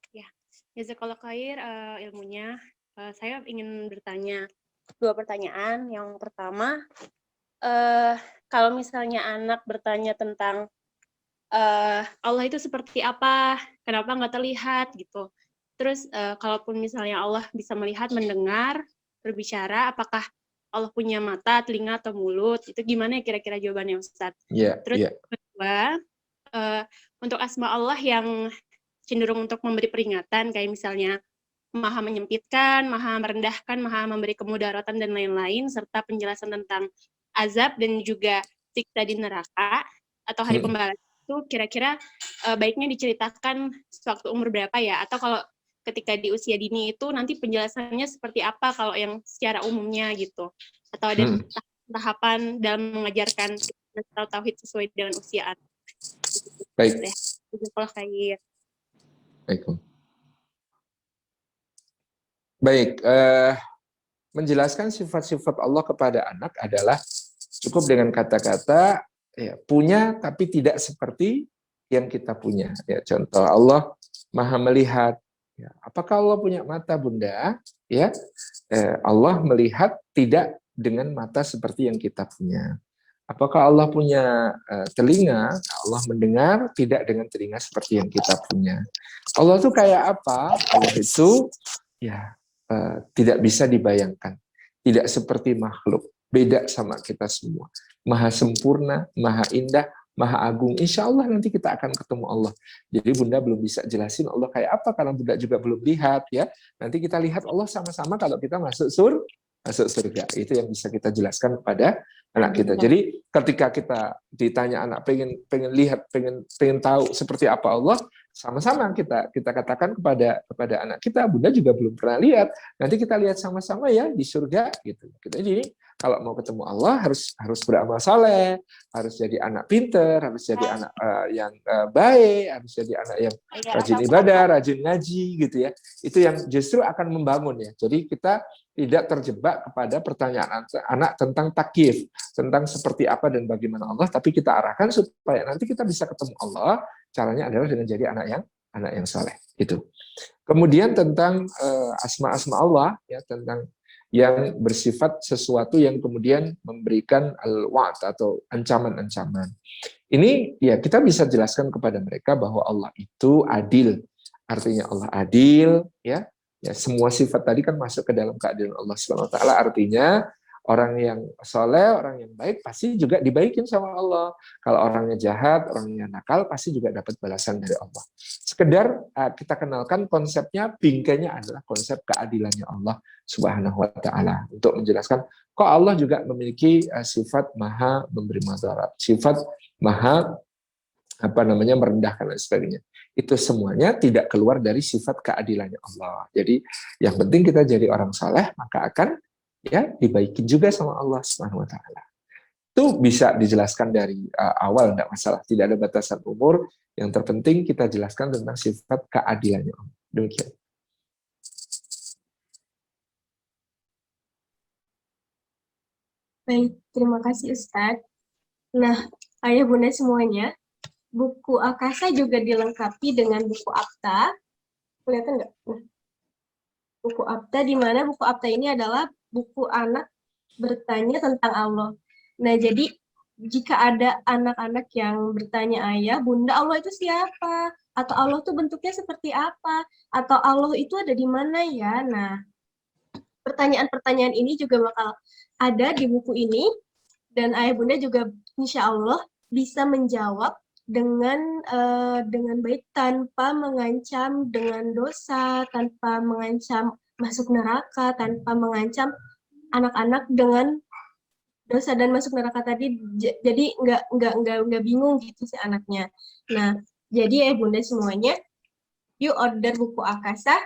Ya, jazakallah khair ilmunya. Saya ingin bertanya 2 pertanyaan. Yang pertama, kalau misalnya anak bertanya tentang Allah itu seperti apa, kenapa nggak terlihat gitu. Terus kalaupun misalnya Allah bisa melihat, mendengar, berbicara, apakah Allah punya mata, telinga, atau mulut? Itu gimana ya kira-kira jawabannya Ustaz? Terus kedua, untuk asma Allah yang cenderung untuk memberi peringatan, kayak misalnya Maha menyempitkan, Maha merendahkan, Maha memberi kemudaratan, dan lain-lain, serta penjelasan tentang azab dan juga siksa di neraka atau hari pembalasan, itu kira-kira baiknya diceritakan sewaktu umur berapa ya? Atau kalau ketika di usia dini itu nanti penjelasannya seperti apa kalau yang secara umumnya gitu? Atau ada tahapan dalam mengajarkan tauhid sesuai dengan usia anak? Baik. Baik. Menjelaskan sifat-sifat Allah kepada anak adalah cukup dengan kata-kata ya, punya tapi tidak seperti yang kita punya. Ya, contoh Allah Maha melihat. Ya, apakah Allah punya mata Bunda? Ya, Allah melihat tidak dengan mata seperti yang kita punya. Apakah Allah punya telinga? Allah mendengar tidak dengan telinga seperti yang kita punya. Allah itu kayak apa? Allah itu ya tidak bisa dibayangkan. Tidak seperti makhluk. Beda sama kita semua. Maha sempurna, maha indah, maha agung. Insya Allah nanti kita akan ketemu Allah. Jadi Bunda belum bisa jelasin Allah kayak apa karena Bunda juga belum lihat ya. Nanti kita lihat Allah sama-sama kalau kita masuk surga. Itu yang bisa kita jelaskan kepada anak kita. Jadi ketika kita ditanya anak pengen lihat, pengen tahu seperti apa Allah, sama-sama kita katakan kepada anak kita, Bunda juga belum pernah lihat. Nanti kita lihat sama-sama ya di surga gitu. Jadi kalau mau ketemu Allah harus beramal saleh, harus jadi anak pinter, harus jadi anak yang baik, harus jadi anak yang rajin ibadah, rajin ngaji gitu ya. Itu yang justru akan membangun ya. Jadi kita tidak terjebak kepada pertanyaan anak tentang takyif, tentang seperti apa dan bagaimana Allah, tapi kita arahkan supaya nanti kita bisa ketemu Allah. Caranya adalah dengan jadi anak yang saleh. Itu. Kemudian tentang asma-asma Allah ya, tentang yang bersifat sesuatu yang kemudian memberikan al-wa'd atau ancaman-ancaman. Ini ya kita bisa jelaskan kepada mereka bahwa Allah itu adil. Artinya Allah adil ya. Ya, semua sifat tadi kan masuk ke dalam keadilan Allah Subhanahu wa taala. Artinya orang yang soleh, orang yang baik pasti juga dibaikin sama Allah. Kalau orangnya jahat, orangnya nakal pasti juga dapat balasan dari Allah. Sekedar kita kenalkan konsepnya, bingkainya adalah konsep keadilannya Allah Subhanahu wa taala untuk menjelaskan kok Allah juga memiliki sifat maha memberi madarat, sifat maha merendahkan dan sebagainya. Itu semuanya tidak keluar dari sifat keadilannya Allah. Jadi yang penting kita jadi orang saleh, maka akan ya dibaikin juga sama Allah Subhanahu wa taala. Itu bisa dijelaskan dari awal, tidak masalah. Tidak ada batasan umur. Yang terpenting kita jelaskan tentang sifat keadilannya. Demikian. Baik, terima kasih Ustadz. Nah, ayah bunda semuanya, buku Akasa juga dilengkapi dengan buku Apta. Kelihatan nggak? Nah, buku Apta, di mana buku Apta ini adalah buku anak bertanya tentang Allah. Nah, jadi jika ada anak-anak yang bertanya, ayah, bunda, Allah itu siapa? Atau Allah itu bentuknya seperti apa? Atau Allah itu ada di mana ya? Nah, pertanyaan-pertanyaan ini juga bakal ada di buku ini, dan ayah bunda juga insya Allah bisa menjawab dengan baik, tanpa mengancam dengan dosa, tanpa mengancam masuk neraka, tanpa mengancam anak-anak dengan dosa dan masuk neraka tadi. Jadi nggak bingung gitu si anaknya. Nah, jadi bunda semuanya, yuk order buku Akasa,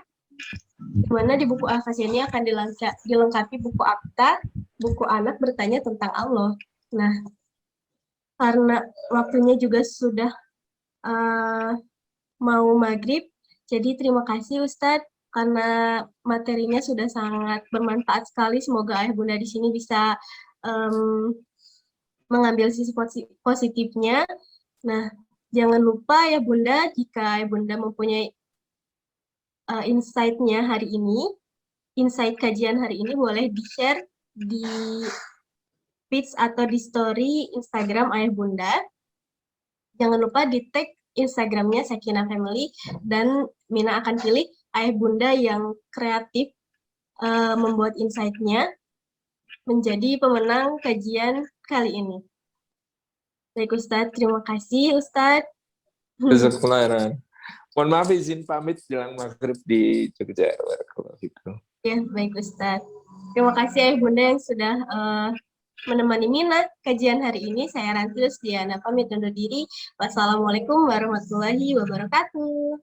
di mana di buku Akasa ini akan dilengkapi buku Akta, buku anak bertanya tentang Allah. Nah, karena waktunya juga sudah mau maghrib, jadi terima kasih Ustadz, karena materinya sudah sangat bermanfaat sekali. Semoga ayah bunda di sini bisa mengambil sisi positifnya. Nah, jangan lupa ya bunda, jika ayah bunda mempunyai insight-nya hari ini, insight kajian hari ini boleh di-share di feeds atau di story Instagram ayah bunda. Jangan lupa di-tag Instagramnya Sakinah Family, dan Mina akan pilih ayah bunda yang kreatif membuat insight-nya menjadi pemenang kajian kali ini. Baik Ustadz, terima kasih Ustadz. Jazakumullah. Mohon maaf izin pamit jelang maghrib di Jogja. Ya, baik Ustadz. Terima kasih ayah bunda yang sudah menemani Mina kajian hari ini. Saya Ranti Rusdiana pamit undur diri. Wassalamualaikum warahmatullahi wabarakatuh.